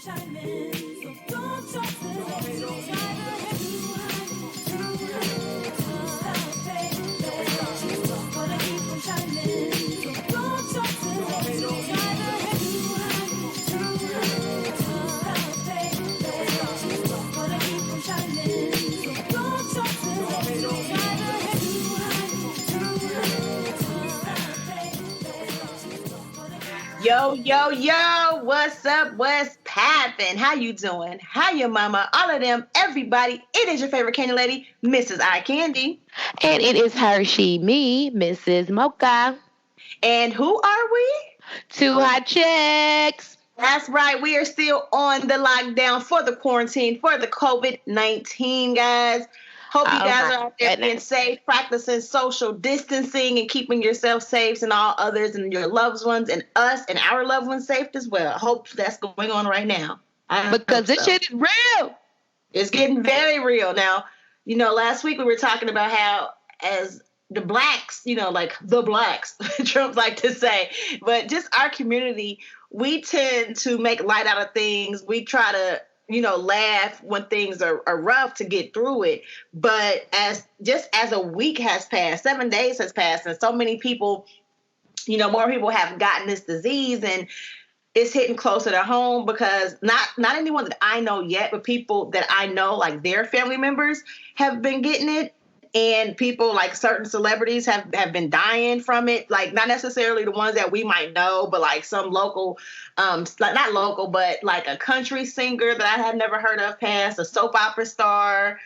Yo, yo, yo, what's up? What's poppin'? How you doing? How your mama? All of them, everybody. It is your favorite candy lady, Mrs. I Candy. And it is her, she, me, Mrs. Mocha. And who are we? Two hot chicks. That's right. We are still on the lockdown for the quarantine, for the COVID-19, guys. Hope you guys are out there being safe, practicing social distancing and keeping yourself safe and all others and your loved ones and us and our loved ones safe as well. I hope that's going on right now. Because this shit is real. It's getting very real. Now, last week we were talking about how as the blacks, like the blacks, Trump like to say, but just our community, we tend to make light out of things. We try to laugh when things are rough to get through it. But as a week has passed, 7 days has passed, and so many people, more people have gotten this disease, and it's hitting closer to home because not anyone that I know yet, but people that I know, like their family members have been getting it. And people like certain celebrities have been dying from it. Like not necessarily the ones that we might know, but like some local, like not local, but like a country singer that I had never heard of passed, a soap opera star,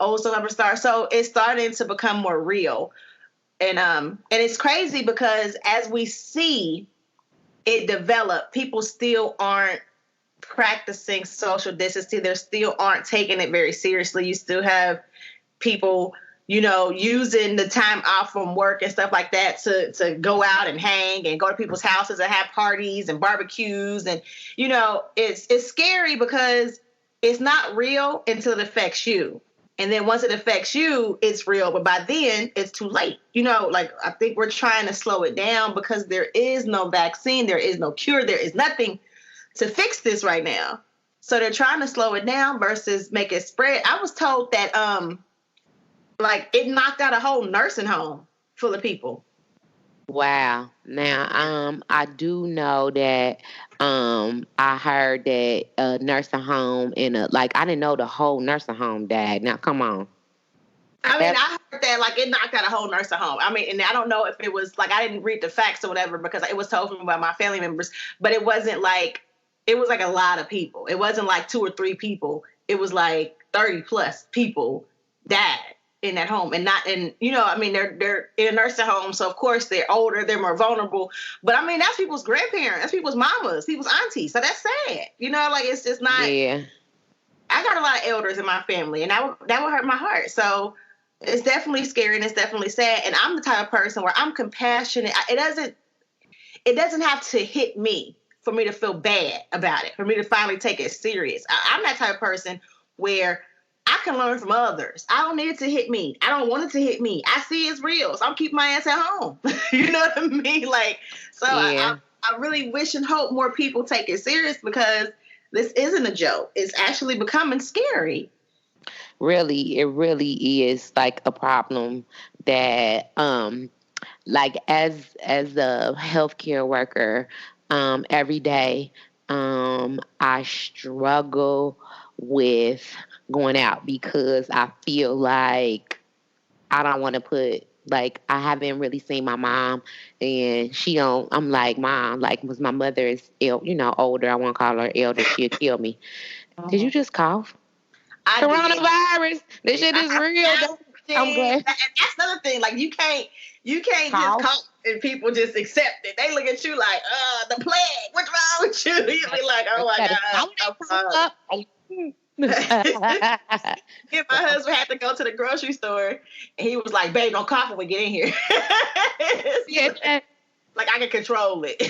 old soap opera star. So it's starting to become more real. And it's crazy because as we see it develop, people still aren't practicing social distancing. They still aren't taking it very seriously. You still have people using the time off from work and stuff like that to go out and hang and go to people's houses and have parties and barbecues. And, it's scary because it's not real until it affects you. And then once it affects you, it's real. But by then it's too late. I think we're trying to slow it down because there is no vaccine. There is no cure. There is nothing to fix this right now. So they're trying to slow it down versus make it spread. I was told that, it knocked out a whole nursing home full of people. Wow. Now, I do know that I heard that a nursing home I didn't know the whole nursing home died. Now, come on. I heard that it knocked out a whole nursing home. And I don't know if it was I didn't read the facts or whatever because it was told to me by my family members, but it wasn't it was a lot of people. It wasn't 2 or 3 people. It was 30 plus people died in that home. And they're in a nursing home. So of course they're older, they're more vulnerable. But that's people's grandparents, that's people's mamas, people's aunties. So that's sad. It's just not. Yeah. I got a lot of elders in my family and that would hurt my heart. So it's definitely scary and it's definitely sad. And I'm the type of person where I'm compassionate. It doesn't have to hit me for me to feel bad about it, for me to finally take it serious. I'm that type of person where I can learn from others. I don't need it to hit me. I don't want it to hit me. I see it's real, so I'm keeping my ass at home. You know what I mean? Yeah. I really wish and hope more people take it serious because this isn't a joke. It's actually becoming scary. Really, it really is a problem that, as a healthcare worker, every day, I struggle with going out because I feel like I don't want to put I haven't really seen my mom and I'm like, Mom, was my mother is older, I won't call her elder, she'll kill me. Did you just cough? Coronavirus. This shit is real. I'm glad. That's another thing. You can't just cough and people just accept it. They look at you like, the plague. What's wrong with you? You be like, oh my God. Me and my husband had to go to the grocery store and he was like, babe, don't cough when we get in here. I I can control it.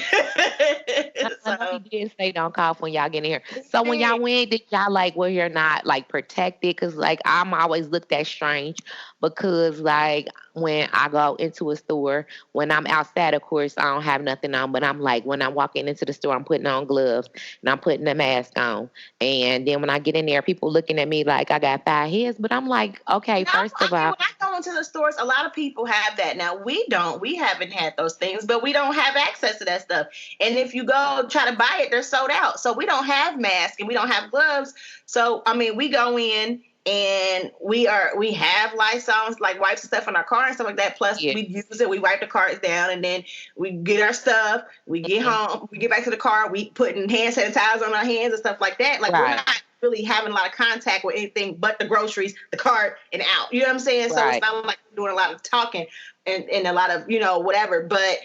I know he So did say don't cough when y'all get in here. So when y'all went, did y'all like where you're not like protected? Cause like I'm always looked at strange because like when I go into a store, when I'm outside, of course, I don't have nothing on, but I'm like when I'm walking into the store, I'm putting on gloves and I'm putting the mask on. And then when I get in there, people looking at me like I got 5 heads, but I'm like, okay, no, first I of mean all, when I go into the stores, a lot of people have that. Now we don't. We haven't had those things, but we don't have access to that stuff. And if you go try to buy it, they're sold out. So we don't have masks and we don't have gloves. So I mean, we go in and we have Lysol, like wipes and stuff in our car and stuff like that. Plus yeah. we use it, we wipe the cars down, and then we get our stuff, we get Mhm. home, we get back to the car, we putting hand sanitizer on our hands and stuff like that. Like we're Right, not really having a lot of contact with anything but the groceries, the cart, and out. You know what I'm saying? So it's right. not like we're doing a lot of talking and a lot of, whatever. But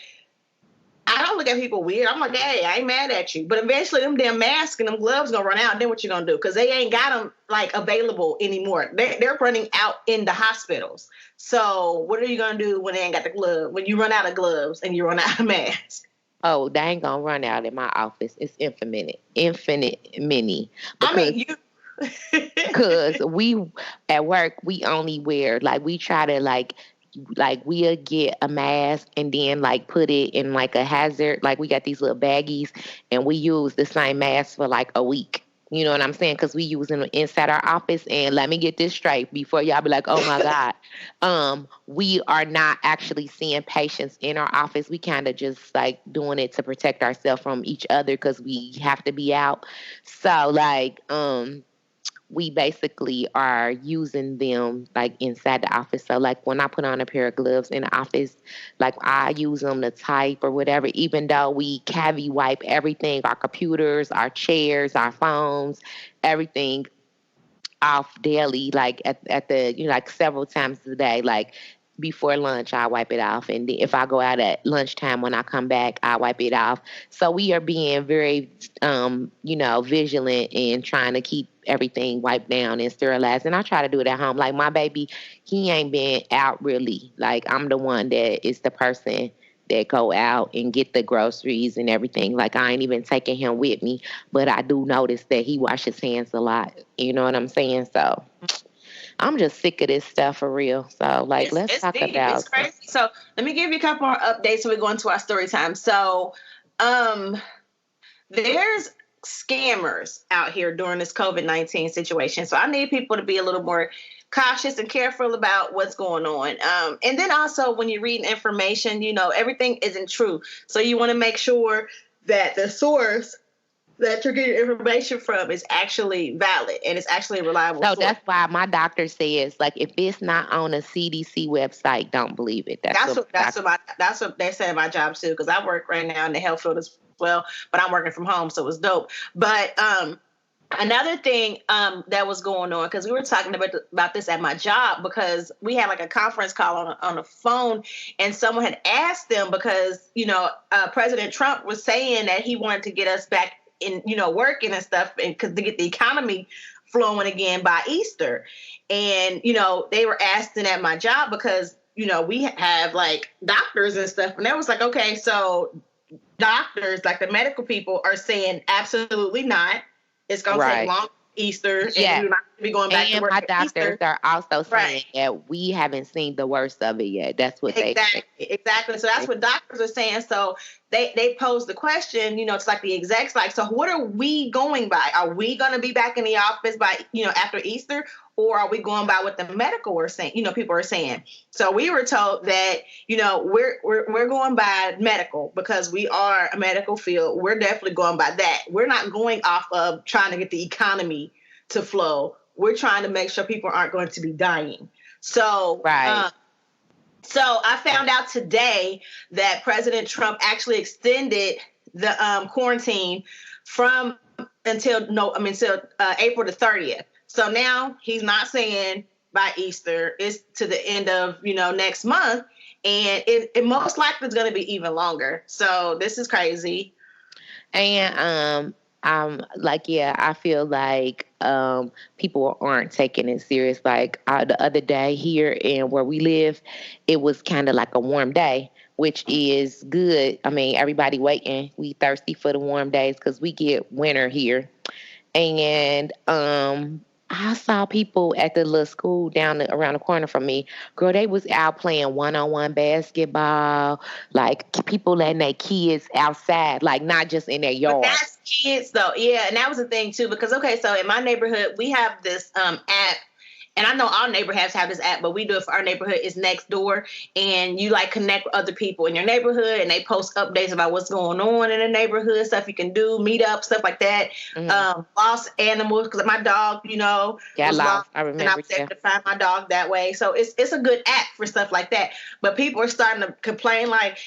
I don't look at people weird. I'm like, hey, I ain't mad at you. But eventually them damn masks and them gloves gonna run out. Then what you gonna do? Because they ain't got them like available anymore. They're running out in the hospitals. So what are you gonna do when they ain't got the glove? When you run out of gloves and you run out of masks? Oh, they ain't gonna run out in my office. It's infinite many I because mean, you. we at work we only wear like we try to like we'll get a mask and then like put it in like a hazard like we got these little baggies and we use the same mask for like a week. You know what I'm saying? Because we use them inside our office. And let me get this straight before y'all be like, "Oh my God," we are not actually seeing patients in our office. We kind of just like doing it to protect ourselves from each other because we have to be out. So like, we basically are using them like inside the office. So like when I put on a pair of gloves in the office, like I use them to type or whatever, even though we cavity wipe everything, our computers, our chairs, our phones, everything off daily, like at the, like several times a day, like before lunch, I wipe it off. And if I go out at lunchtime, when I come back, I wipe it off. So we are being very, vigilant and trying to keep everything wiped down and sterilized. And I try to do it at home. Like my baby, he ain't been out really. Like I'm the one that is the person that go out and get the groceries and everything. Like I ain't even taking him with me, but I do notice that he washes hands a lot. You know what I'm saying? So I'm just sick of this stuff for real. So like, let's It's talk deep. It's about some. crazy. So let me give you a couple more updates and we go into our story time. So um there's scammers out here during this COVID-19 situation. So I need people to be a little more cautious and careful about what's going on. And then also when you're reading information, everything isn't true. So you want to make sure that the source that you're getting information from is actually valid and it's actually a reliable So source. that's why my doctor says, like, if it's not on a CDC website, don't believe it. That's That's what what my that's doctor. what my that's what they say in my job too. Because I work right now in the health field as well, but I'm working from home, so it's dope. But another thing that was going on because we were talking about this at my job because we had like a conference call on the phone, and someone had asked them because President Trump was saying that he wanted to get us back in working and stuff, and because to get the economy flowing again by Easter, and they were asking at my job because we have like doctors and stuff, and that was like, okay, so doctors, like the medical people, are saying absolutely not. It's gonna take Right. long Easter, and Yeah. we're not gonna be going back to And work my for doctors Easter. are also Right. saying that we haven't seen the worst of it yet. That's what they say. Exactly. So that's what doctors are saying. So they pose the question, it's like the execs, like, so what are we going by? Are we going to be back in the office by, after Easter, or are we going by what the medical are saying? People are saying. So we were told that, we're going by medical because we are a medical field. We're definitely going by that. We're not going off of trying to get the economy to flow. We're trying to make sure people aren't going to be dying. So, Right. so I found out today that President Trump actually extended the quarantine from until April the 30th. So now he's not saying by Easter; it's to the end of next month, and it most likely is going to be even longer. So this is crazy. And I'm like, yeah, I feel like people aren't taking it serious. Like the other day here and where we live, it was kind of like a warm day, which is good. I mean, everybody waiting. We thirsty for the warm days because we get winter here. And I saw people at the little school around the corner from me. Girl, they was out playing one-on-one basketball, like people letting their kids outside, like not just in their But yard. that's kids though. Yeah, and that was the thing too, because okay, so in my neighborhood we have this app, and I know all neighborhoods have this app, but we do it for our neighborhood. It's next door, and you like connect with other people in your neighborhood, and they post updates about what's going on in the neighborhood, stuff you can do, meet up, stuff like that. Lost animals, because my dog, Yeah, was lost, lost. I and I remember. was able to find my dog that way. So it's a good app for stuff like that. But people are starting to complain, like,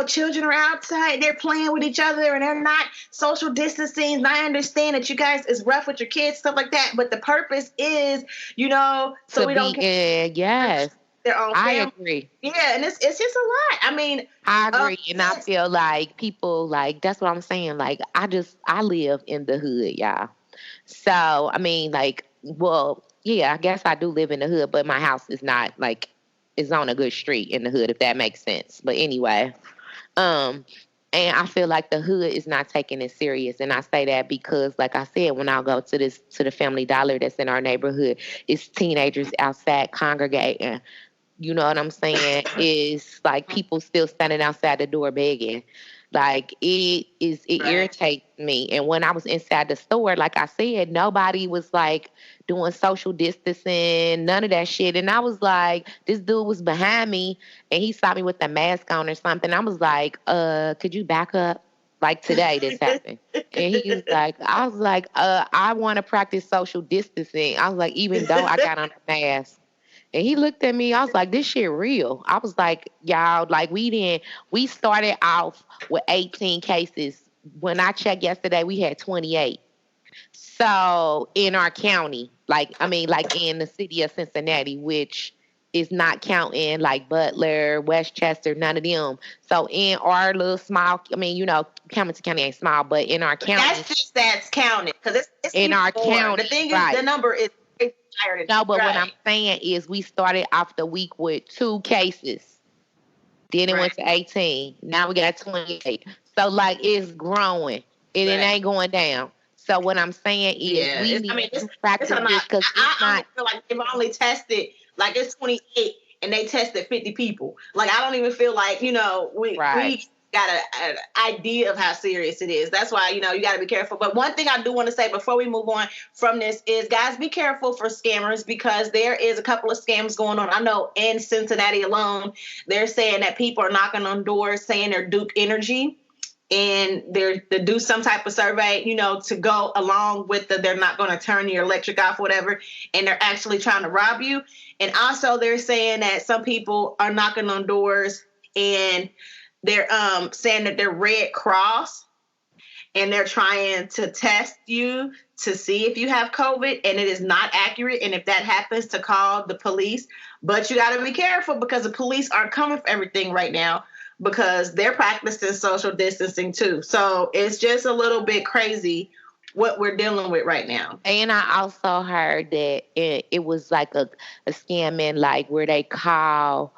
children are outside, they're playing with each other, and they're not social distancing. And I understand that you guys is rough with your kids, stuff like that. But the purpose is, so To we be don't in, yes, their own I family. agree. Yeah, and it's just a lot. I mean, I agree, and I yes, feel like people like that's what I'm saying. Like I live in the hood, y'all. So I mean, like, well, yeah, I guess I do live in the hood, but my house is not like it's on a good street in the hood, if that makes sense. But anyway, um, and I feel like the hood is not taking it serious, and I say that because, like I said, when I go to the Family Dollar that's in our neighborhood, it's teenagers outside congregating. You know what I'm saying? Is like people still standing outside the door begging. Like it right. irritates me. And when I was inside the store, like I said, nobody was like doing social distancing, none of that shit. And I was like, this dude was behind me and he saw me with a mask on or something. I was like, could you back up? Like today this happened. And he was like, I was like, I want to practice social distancing. I was like, even though I got on a mask. And he looked at me. I was like, this shit real. I was like, y'all, like we started off with 18 cases. When I checked yesterday, we had 28. So in our county, like in the city of Cincinnati, which is not counting like Butler, Westchester, none of them. So in our little small, Camden County ain't small, but in our county, That's counted because it's in even our more. The county, thing is, the right. number is higher than No, but what I'm right, saying is we started off the week with 2 cases. Then it went right. to 18. Now we got 28. So like it's growing and it Right. ain't going down. So what I'm saying is Yeah, we I need mean, to it's practice a lot. this because it's I only not feel like they've only tested like it's 28 and they tested 50 people. Like I don't even feel like right. we got an idea of how serious it is. That's why you got to be careful. But one thing I do want to say before we move on from this is, guys, be careful for scammers because there is a couple of scams going on. I know in Cincinnati alone, they're saying that people are knocking on doors saying they're Duke Energy and they're to do some type of survey, to go along with they're not going to turn your electric off, whatever, and they're actually trying to rob you. And also they're saying that some people are knocking on doors and they're saying that they're Red Cross and they're trying to test you to see if you have COVID, and it is not accurate. And if that happens, to call the police. But you got to be careful because the police aren't coming for everything right now because they're practicing social distancing too. So it's just a little bit crazy what we're dealing with right now. And I also heard that it was like a scamming, like where they calling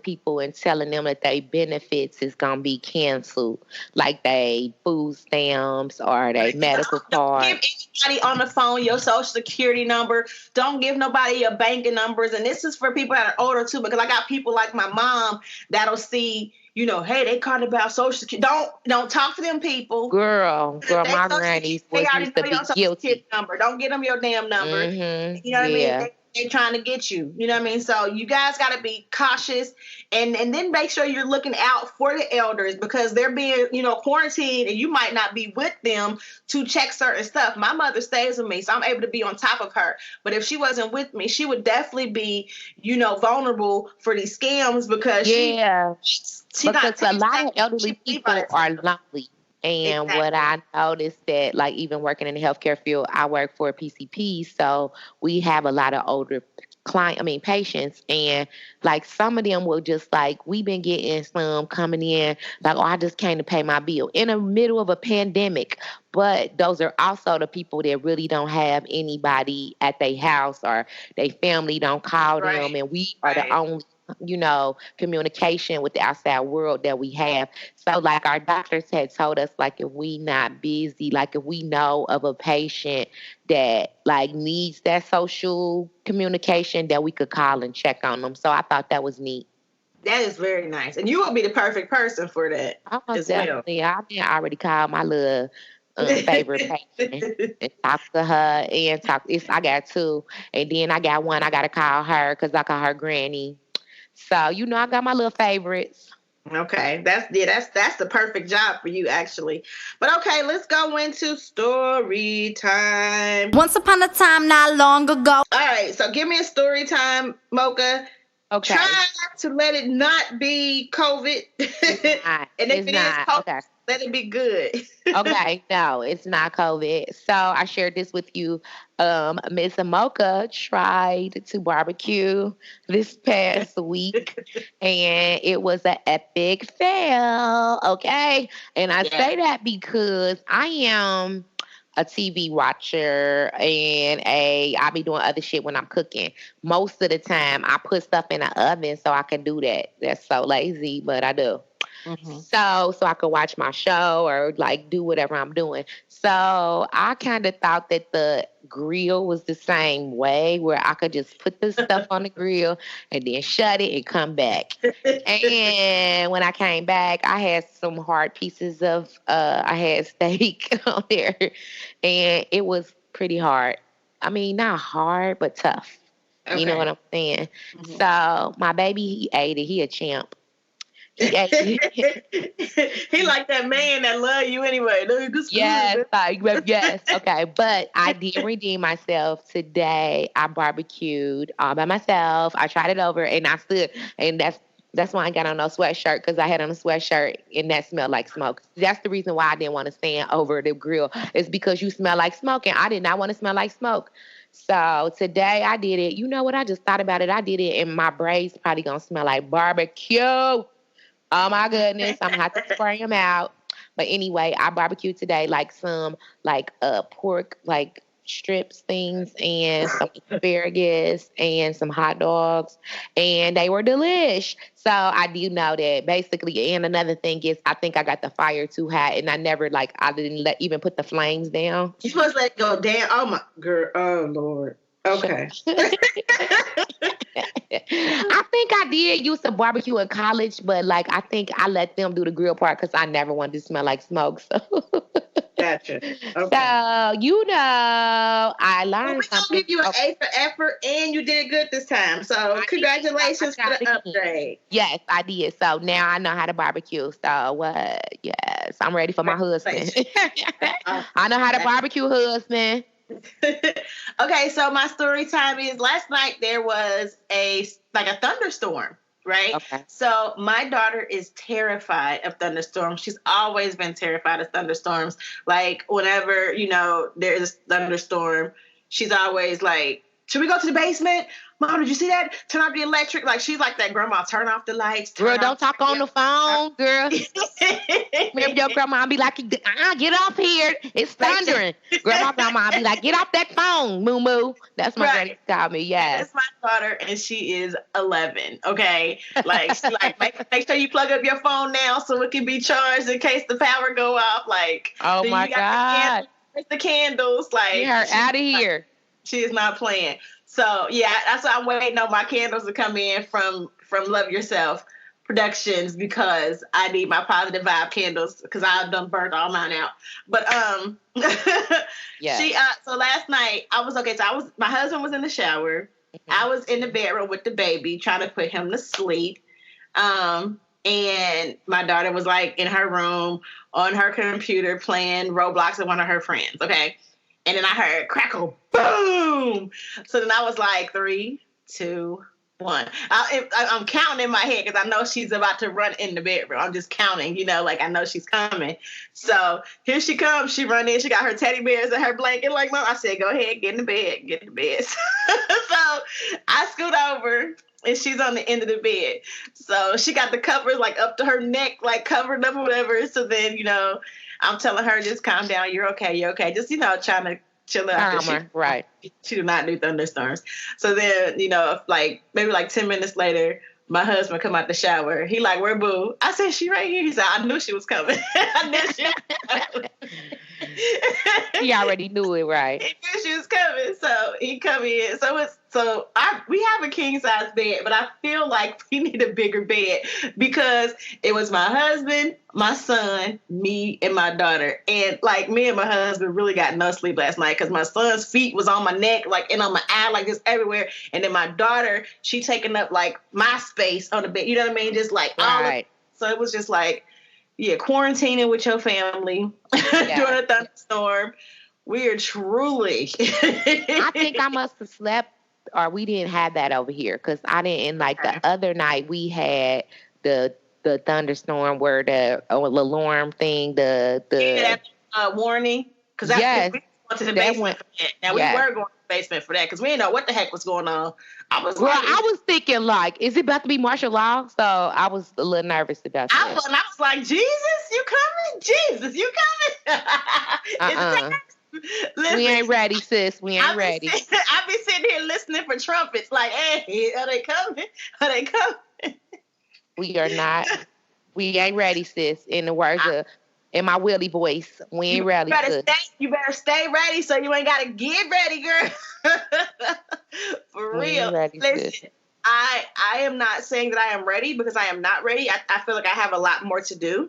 people and telling them that their benefits is gonna be canceled, like they food stamps or they medical Don't give card. anybody on the phone your social security number. Don't give nobody your banking numbers. And this is for people that are older too, because I got people like my mom that'll see, hey, they called about social security. Don't talk to them people. Girl, They my social grannies they was already used to know your be social security guilty. number. Don't get them your damn number. You know what I mean? Yeah. They trying to get you. You know what I mean? So you guys got to be cautious and then make sure you're looking out for the elders because they're being quarantined and you might not be with them to check certain stuff. My mother stays with me, so I'm able to be on top of her. But if she wasn't with me, she would definitely be vulnerable for these scams because Yeah. she Because got a 10 lot of seconds. elderly She believe by people that 10 are seconds. lonely. And what Exactly. I noticed that, like, even working in the healthcare field, I work for a PCP, so we have a lot of older patients, and like some of them will just like we've been getting some coming in like, oh, I just came to pay my bill in the middle of a pandemic. But those are also the people that really don't have anybody at their house or their family don't call them, Right. and we are the Right. only communication with the outside world that we have. So like our doctors had told us, like if we not busy, like if we know of a patient that like needs that social communication, that we could call and check on them. So I thought that was neat. That is very nice. And you will be the perfect person for that Almost as well. definitely. I mean, I already called my little favorite patient and talk to her and talk. I got two, and then I got one. I gotta call her because I call her Granny. So I got my little favorites. Okay, that's the perfect job for you actually. But okay, let's go into story time. Once upon a time, not long ago. All right, so give me a story time, Mocha. Okay. Try to let it not be COVID. And if it is COVID, okay, let it be good. Okay, no, it's not COVID. So I shared this with you. Miss Mocha tried to barbecue this past week, and it was an epic fail. Okay, and I say that because I am a TV watcher and I be doing other shit when I'm cooking. Most of the time, I put stuff in the oven so I can do that. That's so lazy, but I do. Mm-hmm. So I could watch my show or like do whatever I'm doing. So I kind of thought that the grill was the same way, where I could just put the stuff on the grill and then shut it and come back. And when I came back, I had some hard pieces of I had steak on there, and it was pretty hard. I mean, not hard, but tough. Okay. You know what I'm saying? Mm-hmm. So my baby, he ate it. He a champ. He like that man that love you anyway. Yes, yes. Okay, but I did redeem myself today. I barbecued all by myself. I tried it over, and I stood, and that's why I got on no sweatshirt, because I had on a sweatshirt and that smelled like smoke. That's the reason why I didn't want to stand over the grill. It's because you smell like smoke, and I did not want to smell like smoke. So today I did it. You know what? I just thought about it. I did it, and my braids probably gonna smell like barbecue. Oh my goodness, I'm gonna have to spray them out. But anyway, I barbecued today like some pork like strips things and some asparagus and some hot dogs, and they were delish. So I do know that basically. And another thing is, I think I got the fire too hot, and I didn't even put the flames down. You supposed to let it go down. Oh my girl. Oh Lord. Okay. I think I did use to barbecue in college, but like I think I let them do the grill part because I never wanted to smell like smoke. So. Gotcha. Okay. So I learned something. We're gonna give you an A for effort, and you did good this time. So congratulations for the upgrade. Yes, I did. So now I know how to barbecue. So what? Yes, I'm ready for my husband. I know how to barbecue, husband. Okay, so my story time is, last night there was a thunderstorm, right? Okay. So my daughter is terrified of thunderstorms. She's always been terrified of thunderstorms. Like whenever, there's a thunderstorm, she's always like, should we go to the basement? Mom, did you see that? Turn off the electric. Like, she's like that grandma, turn off the lights. Girl, don't talk on the phone, girl. Remember your grandma be like, get off here. It's thundering. Grandma be like, get off that phone, moo moo. That's my granny called me, yes. That's my daughter, and she is 11, okay? Like, she make sure you plug up your phone now so it can be charged in case the power go off. Like, oh my God. The candles. Like, get her out of here. She is not playing. So, yeah, that's why I'm waiting on my candles to come in from Love Yourself Productions, because I need my positive vibe candles, because I've done burnt all mine out. But yeah. So last night my husband was in the shower. Mm-hmm. I was in the bedroom with the baby trying to put him to sleep. And my daughter was like in her room on her computer playing Roblox with one of her friends. Okay. And then I heard crackle, boom. So then I was like, 3, 2, 1. I'm counting in my head because I know she's about to run in the bedroom. I'm just counting, like I know she's coming. So here she comes. She run in. She got her teddy bears and her blanket. Like, Mom, I said, go ahead, get in the bed. So I scoot over, and she's on the end of the bed. So she got the covers like up to her neck, like covered up or whatever. So then, I'm telling her, just calm down. You're okay. Just, trying to chill out. Right. She do not do thunderstorms. So then, maybe like 10 minutes later, my husband come out the shower. He like, where boo? I said, she right here. He said, I knew she was coming. I knew she was coming. He already knew it, right? He knew she was coming, so he come in. We have a king size bed, but I feel like we need a bigger bed because it was my husband, my son, me, and my daughter. And like me and my husband really got no sleep last night because my son's feet was on my neck, like and on my eye, like just everywhere. And then my daughter, she taking up like my space on the bed. You know what I mean? Just like right. So it was just like, yeah, quarantining with your family during a thunderstorm. We are truly. I think I must have slept, or we didn't have that over here because I didn't. Like the other night, we had the thunderstorm where the alarm thing, the warning. Because we went to the basement for that. Now we were going to the basement for that because we didn't know what the heck was going on. I was thinking like, is it about to be martial law? So I was a little nervous about that. I was like, Jesus, you coming? Jesus, you coming? Listen, we ain't ready, sis. We ain't ready. I be sitting here listening for trumpets, like, hey, are they coming? Are they coming? We are not. We ain't ready, sis. In the words of, in my Willie voice, we ain't ready. You better stay ready, so you ain't gotta get ready, girl. For real. Ready, listen, sis. I am not saying that I am ready because I am not ready. I feel like I have a lot more to do.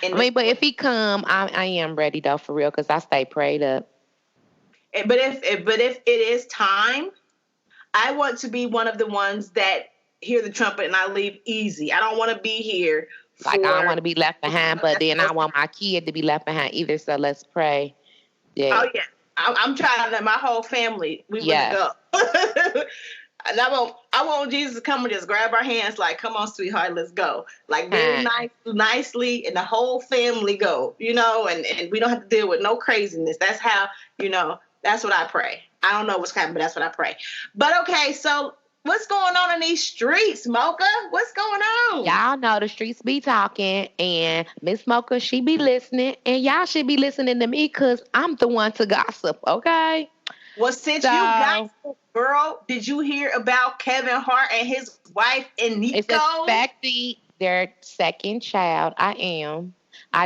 But if he come, I am ready though, for real, because I stay prayed up. But if it is time, I want to be one of the ones that hear the trumpet and I leave easy. I don't want to be here. I don't want to be left behind, but then I want my kid to be left behind either. So let's pray. Yeah. Oh yeah, I'm trying to. My whole family, we want to go. And I want Jesus to come and just grab our hands, like, come on, sweetheart, let's go. Like very nicely, and the whole family go, and we don't have to deal with no craziness. That's how, that's what I pray. I don't know what's happening, but that's what I pray. But okay, so what's going on in these streets, Mocha? What's going on? Y'all know the streets be talking, and Miss Mocha, she be listening, and y'all should be listening to me because I'm the one to gossip, okay? Well, since you gossip, girl, did you hear about Kevin Hart and his wife, Nico? It's expecting their second child. I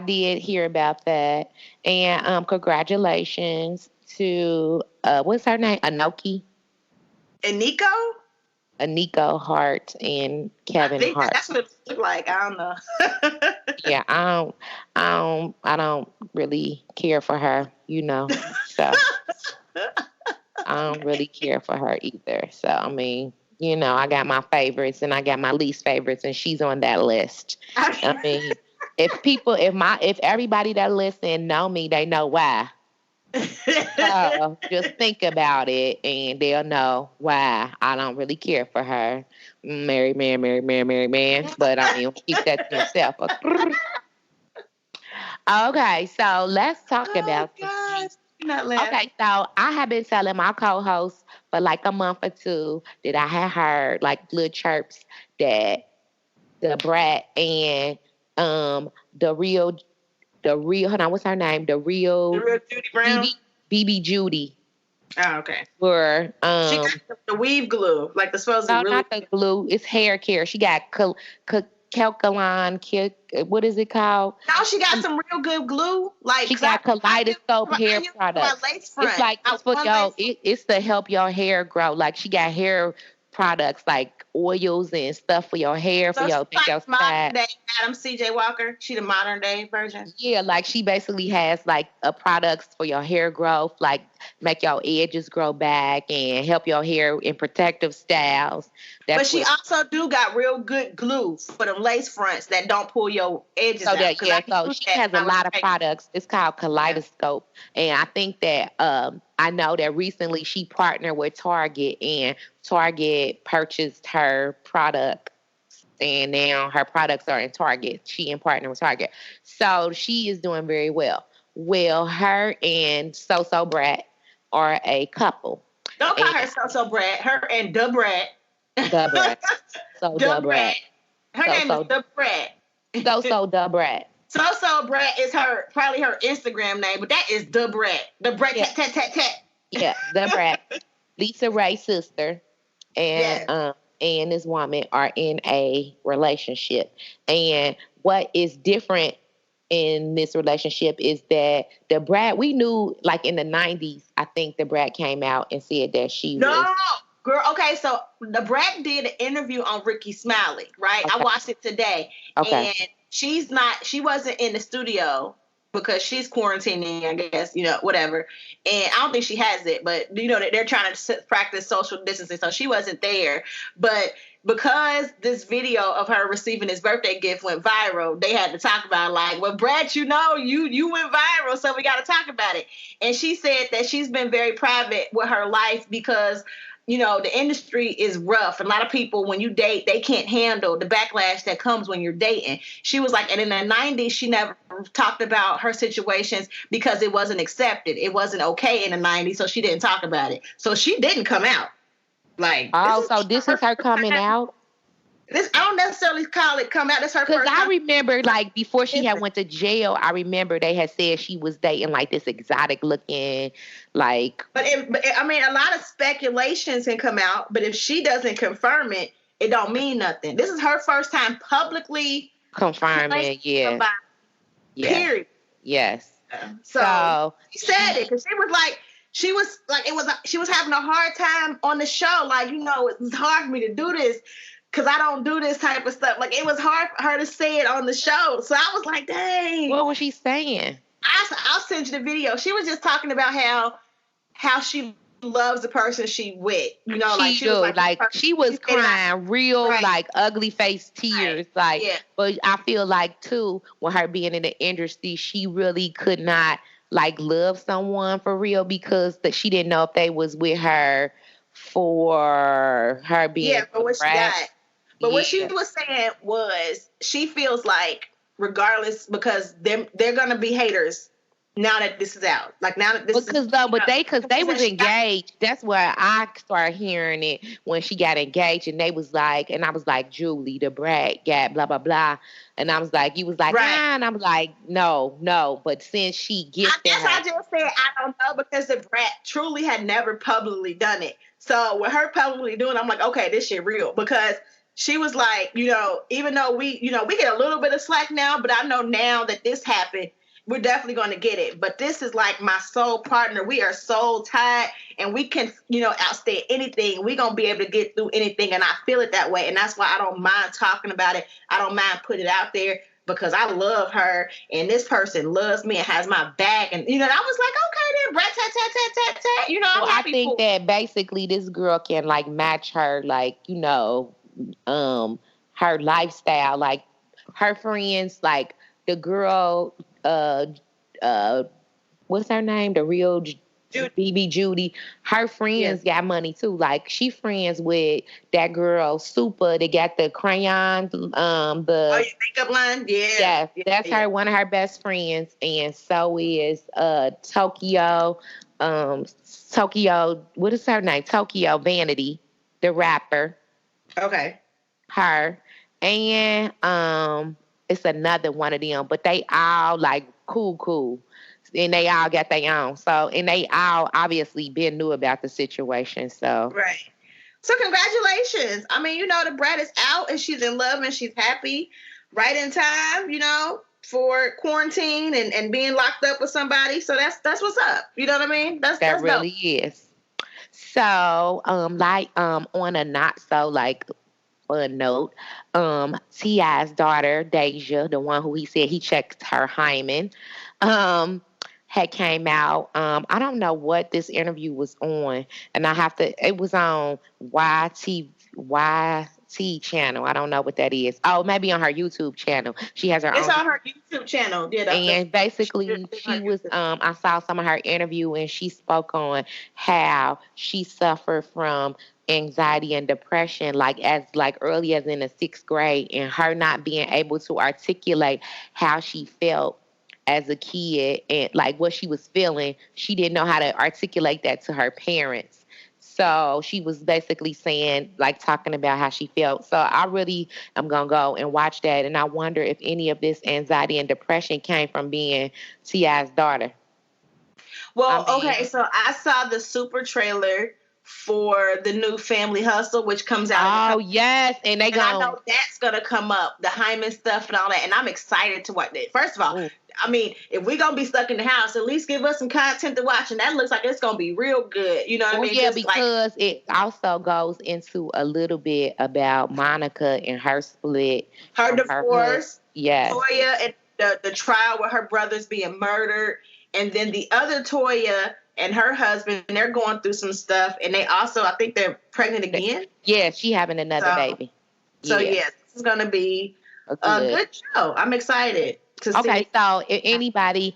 did hear about that. And congratulations to, what's her name? Aniko Hart and Kevin Hart. That's what it looked like. I don't know. Yeah, I don't really care for her, so I don't really care for her either. So, I mean, I got my favorites and I got my least favorites, and she's on that list. I mean, if everybody that listen know me, they know why. So just think about it and they'll know why I don't really care for her. Married man. But I mean, keep that to yourself. Okay, so let's talk about this. Okay, so I have been telling my co-host for like a month or two that I had heard like little chirps that the brat and the real hold on, what's her name? The real Judy Brown? BB Judy. Oh, okay. Were she got the weave glue, like the supposed no, not the glue. It's hair care. She got Calcalon, what is it called? Now she got some real good glue. Like she got kaleidoscope hair products. It's like it's to help your hair grow. Like she got hair products like oils and stuff for your hair, for your modern day Adam C.J. Walker. She the modern day version. Yeah, like she basically has like products for your hair growth, like make your edges grow back and help your hair in protective styles. But she also do got real good glue for them lace fronts that don't pull your edges out. So she has a lot of products. It's called Kaleidoscope. And I think that I know that recently she partnered with Target, and Target purchased her product, and now her products are in Target. She in partner with Target. So she is doing very well. Well, her and So Brat are a couple. Don't call her So Brat. Her and Da Brat. Da Brat. So Da Brat. Her name is Da Brat. So Da Brat. So Brat is probably her Instagram name, but that is Da Brat. Da Brat, tat. Yeah, Da Brat. Lisa Ray's sister. And and this woman are in a relationship. And what is different in this relationship is that the Brad, we knew like in the 90s, I think the Brad came out and said that she was. Girl, okay, so the Brat did an interview on Ricky Smiley, right? Okay. I watched it today. Okay. And she wasn't in the studio because she's quarantining, I guess, whatever. And I don't think she has it, but they're trying to practice social distancing, so she wasn't there. But because this video of her receiving his birthday gift went viral, they had to talk about it, like, well, Brad, you went viral, so we got to talk about it. And she said that she's been very private with her life because the industry is rough. A lot of people, when you date, they can't handle the backlash that comes when you're dating. She was like, and in the 90s, she never talked about her situations because it wasn't accepted. It wasn't okay in the 90s, so she didn't talk about it. So she didn't come out. Like, this is her coming out? I don't necessarily call it come out. That's her first time. Because I remember, like, before she had went to jail, I remember they had said she was dating, like, this exotic looking, like... But I mean, a lot of speculations can come out, but if she doesn't confirm it, it don't mean nothing. This is her first time publicly... confirming, yeah. Period. Yes. So she said it, because she was having a hard time on the show. Like, it's hard for me to do this, because I don't do this type of stuff. Like, it was hard for her to say it on the show. So I was like, dang. What was she saying? I'll send you the video. She was just talking about how she loves the person she with. She was crying real, right, like, ugly face tears. Right. Like, yeah. But I feel like, too, with her being in the industry, she really could not, like, love someone for real, because she didn't know if they was with her for her being... Yeah, for what she got. But what she was saying was she feels like, regardless, because they're going to be haters now that this is out. Like, now that this because they was engaged. That's where I started hearing it, when she got engaged, and they was like, and I was like, Julie, the brat got blah, blah, blah. And I was like, you was like, right. And I was like, no. But since she gets I guess I just said, I don't know, because the brat truly had never publicly done it. So with her publicly doing it, I'm like, okay, this shit real. Because she was like, even though we get a little bit of slack now, but I know now that this happened, we're definitely going to get it. But this is like my soul partner. We are soul tied, and we can, outstay anything. We're going to be able to get through anything. And I feel it that way. And that's why I don't mind talking about it. I don't mind putting it out there, because I love her, and this person loves me and has my back. And, I was like, okay, then, brat, tat, tat, tat, tat, tat. I'm happy. I think that basically this girl can, like, match her, like, her lifestyle, like her friends, like the girl, what's her name? The real BB Judy. Her friends got money too. Like, she friends with that girl Super. They got the crayons. Your makeup line, yeah, that's her, one of her best friends, and so is Tokyo. Tokyo. What is her name? Tokyo Vanity, the rapper. Okay. Her, and it's another one of them, but they all like cool, and they all got their own. So, and they all obviously been knew about the situation. So right. So congratulations. I mean, the brat is out, and she's in love, and she's happy, right in time, for quarantine and being locked up with somebody. So that's what's up. You know what I mean? That's really dope. Is. So, on a not so like fun note, T.I.'s daughter, Deja, the one who he said he checked her hymen, had came out. I don't know what this interview was on, and it was on YT channel. I don't know what that is. Oh, maybe on her YouTube channel. She has her own. It's on her YouTube channel. Yeah, and basically she was, I saw some of her interview, and she spoke on how she suffered from anxiety and depression, like early as in the 6th grade, and her not being able to articulate how she felt as a kid and like what she was feeling. She didn't know how to articulate that to her parents. So she was basically saying, like, talking about how she felt. So I really am going to go and watch that. And I wonder if any of this anxiety and depression came from being T.I.'s daughter. Well, okay, so I saw the Super trailer for the new Family Hustle, which comes out. Oh yes, and they and I know that's gonna come up, the Hyman stuff and all that, and I'm excited to watch it. First of all, Ooh. I mean, if we're gonna be stuck in the house, at least give us some content to watch, and that looks like it's gonna be real good. You know what I mean? Yeah, Just because it also goes into a little bit about Monica and her split her from her husband. divorce, Yes. Toya, and the trial with her brothers being murdered, and then the other Toya and her husband, they're going through some stuff, and they also, I think they're pregnant again. Yeah, she having another baby. So yes, this is gonna be a good show. I'm excited to see. Okay, so if anybody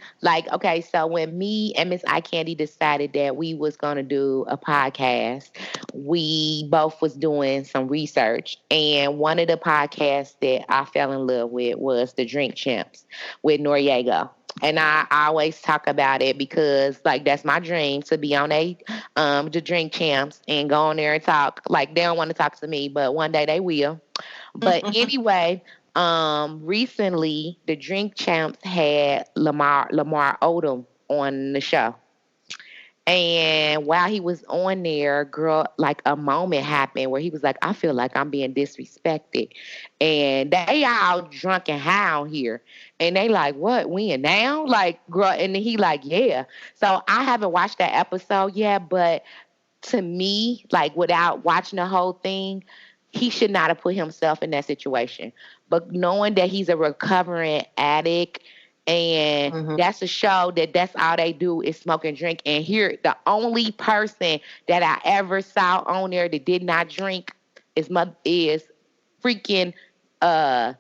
so when me and Miss I Candy decided that we was gonna do a podcast, we both was doing some research, and one of the podcasts that I fell in love with was the Drink Champs with Noriega. And I always talk about it because that's my dream, to be on the Drink Champs and go on there and talk. Like, they don't want to talk to me, but one day they will. But anyway, recently the Drink Champs had Lamar Odom on the show. And while he was on there, girl, a moment happened where he was like, I feel like I'm being disrespected. And they all drunk and high out here. And they like, what, when, now? Girl, and then he like, yeah. So I haven't watched that episode yet, but to me, without watching the whole thing, he should not have put himself in that situation. But knowing that he's a recovering addict, and that's a show that's all they do is smoke and drink. And here, the only person that I ever saw on there that did not drink is freaking, let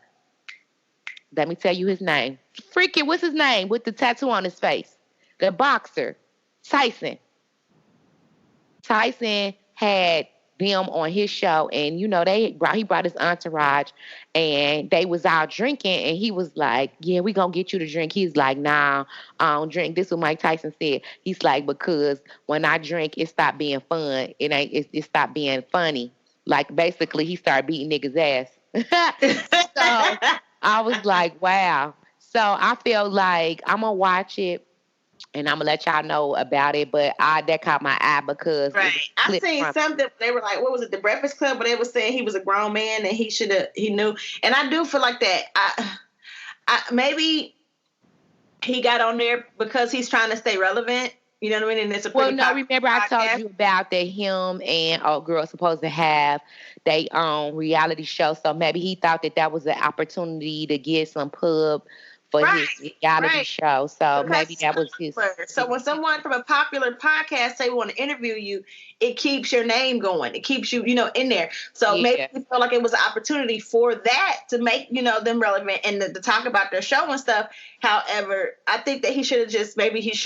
me tell you his name. Freaking, what's his name with the tattoo on his face? The boxer, Tyson. Tyson had them on his show, and he brought his entourage, and they was out drinking, and he was like, yeah, we gonna get you to drink. He's like, nah, I don't drink. This is what Mike Tyson said. He's like, because when I drink, it stopped being fun. It stopped being funny. Basically, he started beating niggas' ass. So I was like, wow. So I feel like I'm gonna watch it, and I'm gonna let y'all know about it, but that caught my eye because I seen something. They were like, "What was it? The Breakfast Club?" But they were saying he was a grown man and he knew. And I do feel like that. I maybe he got on there because he's trying to stay relevant. You know what I mean? And it's a remember I told you about that him and girl supposed to have their own reality show, so maybe he thought that was an opportunity to get some pub for his reality show. So because maybe that was his. So when someone from a popular podcast say we want to interview you, it keeps your name going. It keeps you, in there. So maybe he felt like it was an opportunity for that to make, them relevant and to talk about their show and stuff. However, I think that he should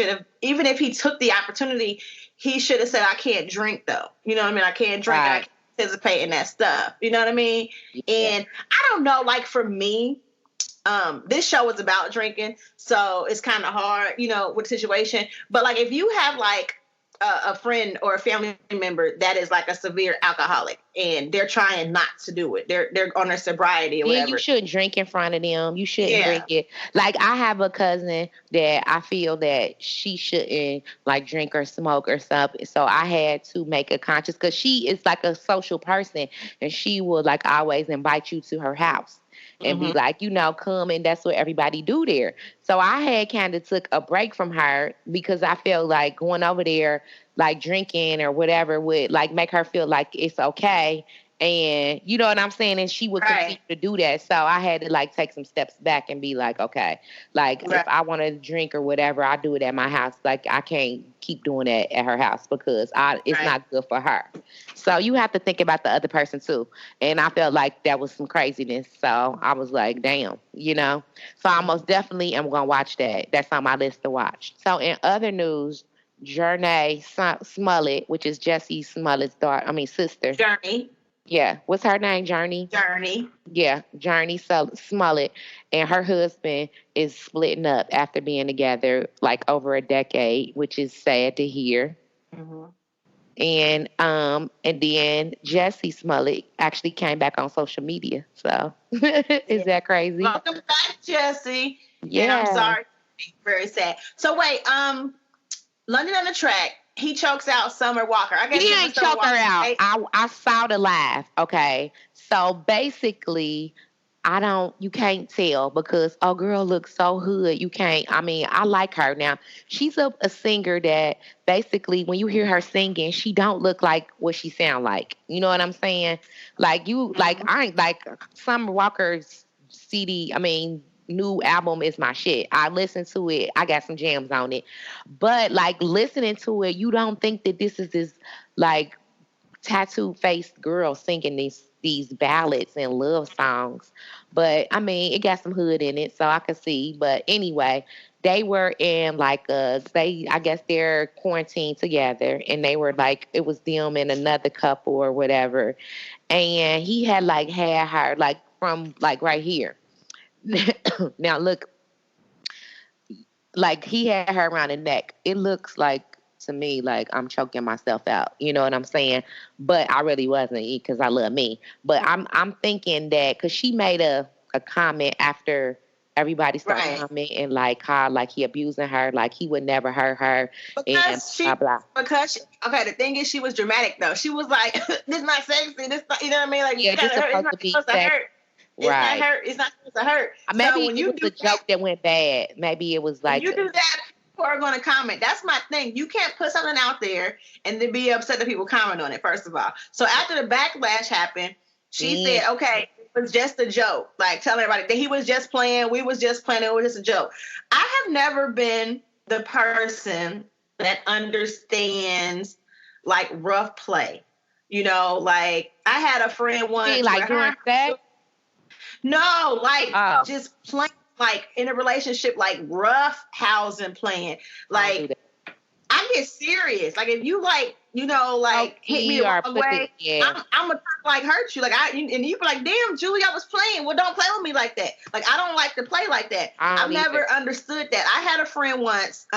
have, even if he took the opportunity, he should have said, I can't drink though. You know what I mean? I can't drink. I can't participate in that stuff. You know what I mean? Yeah. And I don't know, for me, this show is about drinking, so it's kind of hard, with the situation. But if you have a friend or a family member that is a severe alcoholic and they're trying not to do it, they're on their sobriety or whatever. You shouldn't drink in front of them. You shouldn't drink it. I have a cousin that I feel that she shouldn't drink or smoke or something. So I had to make a conscious, because she is a social person, and she will always invite you to her house. And be like, come, and that's what everybody do there. So I had kind of took a break from her because I felt like going over there, drinking or whatever would make her feel like it's okay. And you know what I'm saying? And she would continue to do that. So I had to take some steps back and be like, okay, if I want to drink or whatever, I do it at my house. I can't keep doing that at her house because it's not good for her. So you have to think about the other person too. And I felt like that was some craziness. So I was like, damn, So I most definitely am going to watch that. That's on my list to watch. So in other news, Journey Smollett, which is Jesse Smollett's sister. Journey. Yeah. What's her name? Journey? Journey. Yeah. Journey Smollett and her husband is splitting up after being together over a decade, which is sad to hear. Mm-hmm. And then Jesse Smollett actually came back on social media. So is that crazy? Welcome back, Jesse. Yeah. And I'm sorry. Very sad. So wait, London on the Track, he chokes out Summer Walker. I guess He it was ain't Summer choke her Walker. out. Right? I saw the live. Okay. So basically, you can't tell because, oh, girl looks so hood. You can't, I mean, I like her. Now, she's a singer that basically, when you hear her singing, she don't look like what she sound like. You know what I'm saying? Mhm. I ain't like Summer Walker's CD, I mean, new album is my shit. I listen to it. I got some jams on it. But like listening to it, you don't think that this is this like tattooed faced girl singing these ballads and love songs. But I mean, it got some hood in it, so I could see. But anyway, they were in like I guess they're quarantined together, and they were like it was them and another couple or whatever, and he had her like from like right here. Now look, like he had her around the neck. It looks like to me like I'm choking myself out. You know what I'm saying? But I really wasn't because I love me. But I'm thinking that because she made a comment after everybody started Right. commenting like how like he abusing her, like he would never hurt her and Because blah she, blah. because she, okay, the thing is, she was dramatic though. She was like, "This not sexy. This, not, you know what I mean? Like, you Yeah, this kind of hurt. It's supposed not to be supposed to sex, hurt. It's not right? hurt. It's not supposed to hurt. So Maybe when it you was do a that, joke that went bad. Maybe it was when like you do that, people are going to comment. That's my thing. You can't put something out there and then be upset that people comment on it. First of all, so after the backlash happened, she mm, said, "Okay, it was just a joke." Like telling everybody that he was just playing. We was just playing. It was just a joke. I have never been the person that understands like rough play. You know, like I had a friend you mean once where like during sex? no, like Oh, just playing, like in a relationship, like rough housing playing. I don't do Like that. I get serious. Like if you like, you know, like hit me Pokey the or wrong put the way, yeah. I'm gonna like hurt you. Like and you be like, damn, Julie, I was playing. Well, don't play with me like that. Like I don't like to play like that. I I've don't either. never understood that. I had a friend once,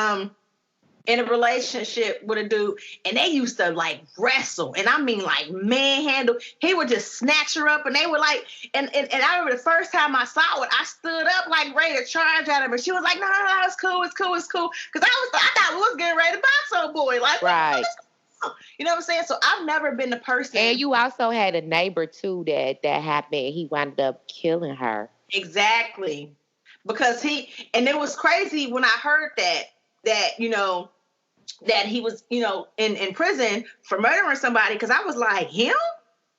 in a relationship with a dude, and they used to like wrestle, and I mean like manhandle. He would just snatch her up, and they were like, and I remember the first time I saw it, I stood up like ready to charge at him, and she was like, no, no, no, it's cool, it's cool, it's cool, because I thought we was getting ready to box old boy, like what the Right. fuck is going on? You know what I'm saying? So I've never been the And person you also had a neighbor too that happened. He wound up killing her. exactly because and it was crazy when I heard that you know that he was, you know, in prison for murdering somebody because I was like, him?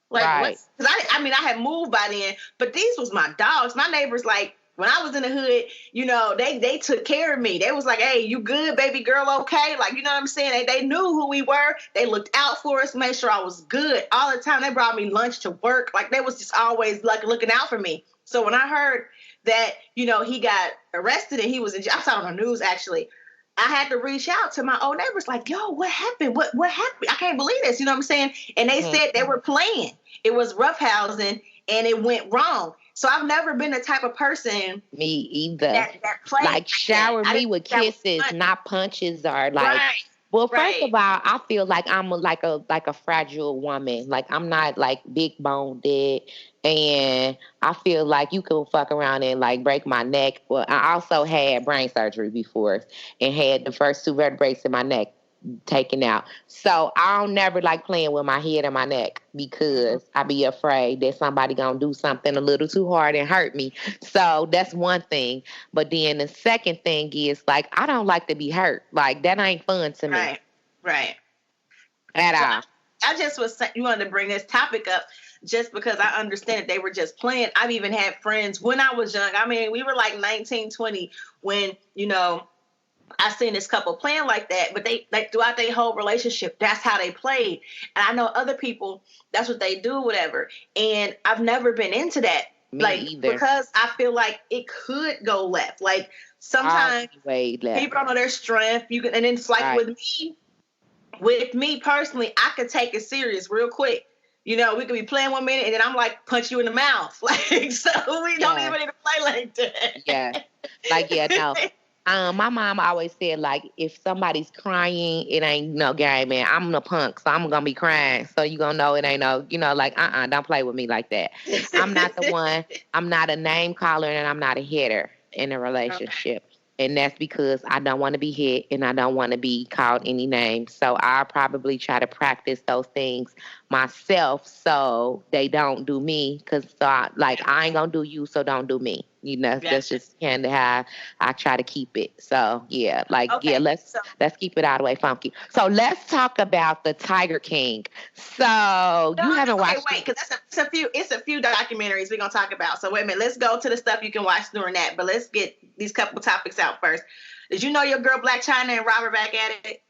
Like, Right. what's, because I mean, I had moved by then, but these was my dogs. My neighbors, like, when I was in the hood, you know, they took care of me. They was like, hey, you good, baby girl, okay? Like, you know what I'm saying? They knew who we were. They looked out for us, made sure I was good all the time. They brought me lunch to work. Like, they was just always, like, looking out for me. So when I heard that, you know, he got arrested and he was in jail, I saw it on the news, actually. I had to reach out to my old neighbors, like, yo, what happened? What happened? I can't believe this. You know what I'm saying? And they Mhm. said they were playing. It was roughhousing and it went wrong. So I've never been the type of person Me either. that played Like like that. shower I me didn't with think that was kisses, fun. not punches or like. Right, Well, first of right, all, I feel like I'm like a fragile woman. Like I'm not like big bone dead, and I feel like you could fuck around and like break my neck. Well, I also had brain surgery before and had the first two vertebrae in my neck taken out. So I don't never like playing with my head and my neck mhm, because I be afraid that somebody gonna do something a little too hard and hurt me. So that's one thing. But then the second thing is like I don't like to be hurt. Like that ain't fun to me right, right. at Well, all. I just was you wanted to bring this topic up just because I understand that they were just playing. I've even had friends when I was young. I mean, we were like 19, 20 when, you know, I seen this couple playing like that, but they like throughout their whole relationship, that's how they played. And I know other people, that's what they do, whatever. And I've never been into that. Me Like, either. because I feel like it could go left. Like All sometimes the way left. people don't know their strength. You can, and then it's like Right. with me personally, I could take it serious real quick. You know, we could be playing 1 minute and then I'm like punch you in the mouth. Like, so we don't Yeah. even need to play like Yeah. Like yeah, no. that. My mom always said like if somebody's crying, it ain't no game, man. I'm the punk, so I'm gonna be crying. So you gonna know it ain't no, like don't play with me like that. I'm not the one. I'm not a name caller and I'm not a hitter in a relationship. And that's because I don't want to be hit and I don't want to be called any names. So I probably try to practice those things myself so they don't do me. Because I ain't going to do you, so don't do me. That's Gotcha. just kind of how I try to keep it. So Okay. let's keep it all the way funky. So let's talk about the Tiger King. So you haven't Okay, watched wait, it. because it's a few documentaries we're gonna talk about. So wait a minute, let's go to the stuff you can watch during that. But let's get these couple topics out first. Did you know your girl Black China and Robert back at it?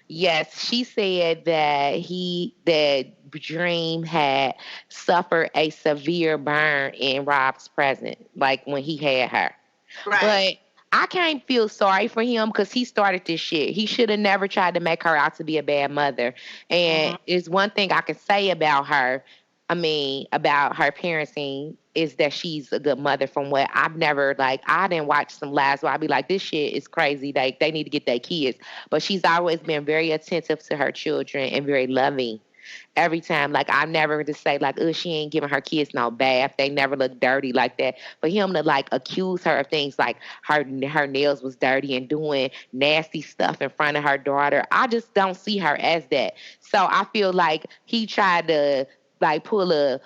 Yes, she said that Dream had suffered a severe burn in Rob's presence, like when he had her. Right. But I can't feel sorry for him because he started this shit. He should have never tried to make her out to be a bad mother. Mm-hmm. And it's one thing I can say about her. I mean, about her parenting is that she's a good mother. From what I've never I didn't watch some lives where I'd be like, this shit is crazy. They need to get their kids. But she's always been very attentive to her children and very loving every time. Like I never to say oh, she ain't giving her kids no bath. They never look dirty like that. For him to accuse her of things like her nails was dirty and doing nasty stuff in front of her daughter, I just don't see her as that. So I feel like he tried to pull the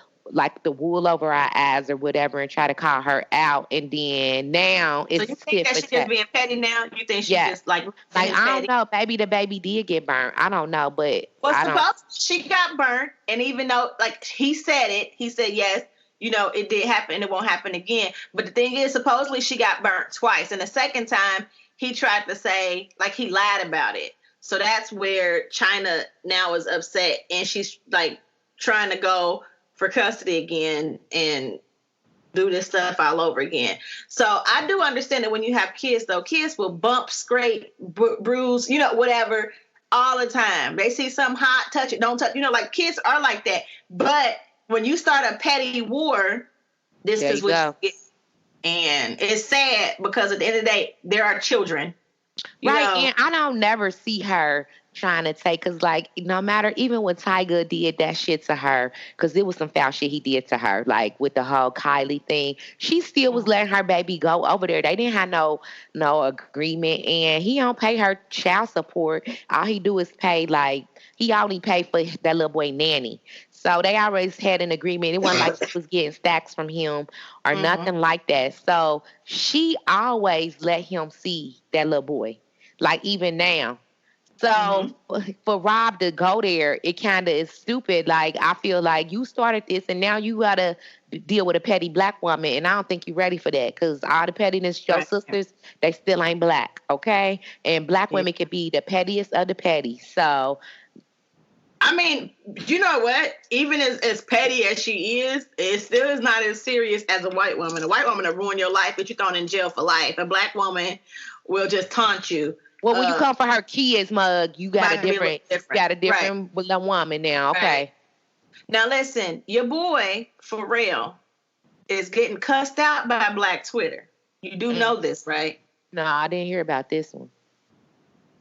wool over our eyes or whatever and try to call her out, and then now So it's you think tit that for she just tat. being petty now? You think she Yes. just like Like his I don't petty? know, maybe the baby did get burned. I don't know, but Well, I don't. suppose she got burnt, and even though he said it, he said yes, it did happen, it won't happen again. But the thing is, supposedly she got burnt twice, and the second time he tried to say he lied about it. So that's where China now is upset, and she's trying to go for custody again and do this stuff all over again. So I do understand that when you have kids, though, kids will bump, scrape, bruise, whatever, all the time. They see something hot, touch it, don't touch. Kids are like that. But when you start a petty war, this There is you what go. you get. And it's sad because at the end of the day, there are children. Right, and I don't never see her trying to take, because no matter, even when Tyga did that shit to her, because it was some foul shit he did to her, with the whole Kylie thing, she still was letting her baby go over there. They didn't have no agreement, and he don't pay her child support. All he do is pay he only paid for that little boy nanny. So they always had an agreement. It wasn't like she was getting stacks from him or nothing like that. So she always let him see that little boy, even now. So for Rob to go there, it kind of is stupid. I feel like you started this and now you got to deal with a petty black woman. And I don't think you're ready for that, because all the pettiness, your sisters, they still ain't black, okay? And black women can be the pettiest of the petty. So I mean, you know what? Even as petty as she is, it still is not as serious as a white woman. A white woman will ruin your life, but you're thrown in jail for life. A black woman will just taunt you. well, when you come for her kids, Mug, you got a different Right. woman now. Okay. Right. Now listen, your boy Pharrell is getting cussed out by Black Twitter. You do know this, right? No, I didn't hear about this one.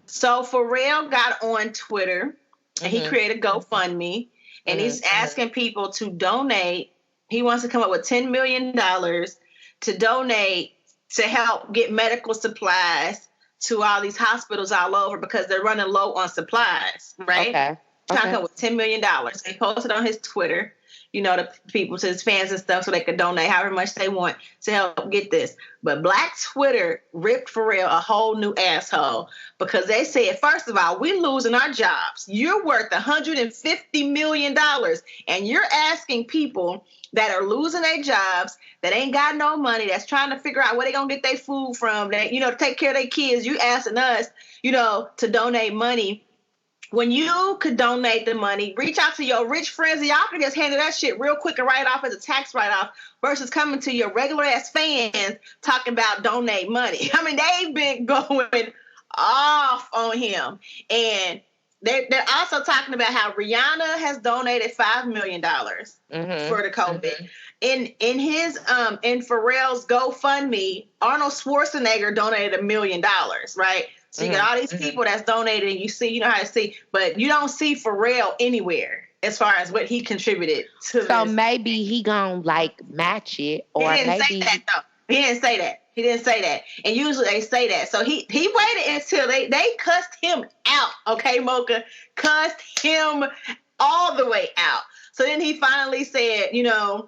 So Pharrell got on Twitter and he created GoFundMe, and he's asking people to donate. He wants to come up with $10 million to donate to help get medical supplies to all these hospitals all over because they're running low on supplies, right? Okay. Trying to come up with $10 million. He posted on his Twitter, to people, to his fans and stuff, so they could donate however much they want to help get this. But Black Twitter ripped Pharrell a whole new asshole because they said, first of all, we're losing our jobs. You're worth $150 million, and you're asking people that are losing their jobs, that ain't got no money, that's trying to figure out where they gonna get their food from, that to take care of their kids. You asking us, to donate money. When you could donate the money, reach out to your rich friends, and y'all can just handle that shit real quick and write it off as a tax write-off versus coming to your regular ass fans talking about donate money. I mean, they've been going off on him. And they're also talking about how Rihanna has donated $5 million for the COVID. In his in Pharrell's GoFundMe, Arnold Schwarzenegger donated $1 million, right? So you got all these people that's donated, and you know how to see, but you don't see Pharrell anywhere as far as what he contributed to. So maybe he gonna match it, or he didn't maybe say that though. He didn't say that. He didn't say that. And usually they say that. So he waited until they cussed him out. Okay, Mocha. Cussed him all the way out. So then he finally said, I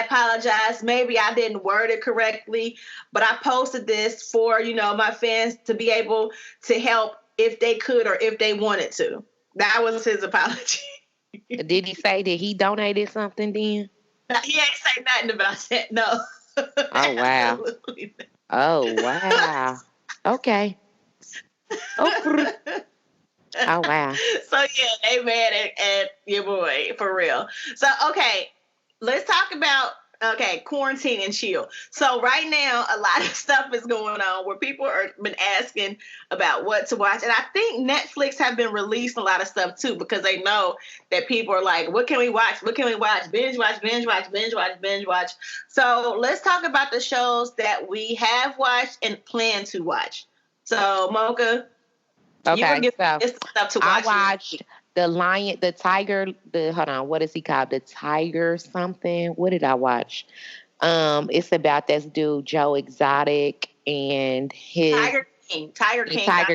apologize. Maybe I didn't word it correctly, but I posted this for, my fans to be able to help if they could or if they wanted to. That was his apology. Did he say that he donated something then? He ain't say nothing about that. No. Oh, wow. Oh, wow. Okay. Oh, wow. So, yeah, they mad at your boy, for real. So, okay, let's talk about, quarantine and chill. So, right now, a lot of stuff is going on where people are been asking about what to watch. And I think Netflix have been releasing a lot of stuff, too, because they know that people are like, what can we watch? What can we watch? Binge watch, binge watch, binge watch, binge watch. So, let's talk about the shows that we have watched and plan to watch. So, Mocha, okay, so stuff to watch. I watched hold on, what is he called? The Tiger something. What did I watch? It's about this dude, Joe Exotic, and his Tiger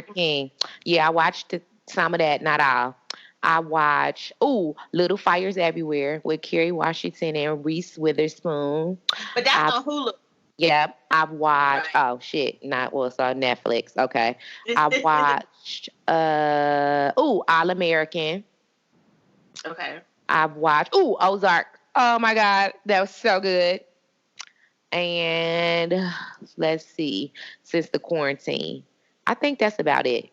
King. Yeah, I watched some of that, not all. I watched Little Fires Everywhere with Kerry Washington and Reese Witherspoon. But that's on Hulu. Yep, I've watched. Right. Oh shit, it's on Netflix. Okay, I watched. All American. Okay. I've watched. Ozark. Oh my god, that was so good. And let's see, since the quarantine, I think that's about it.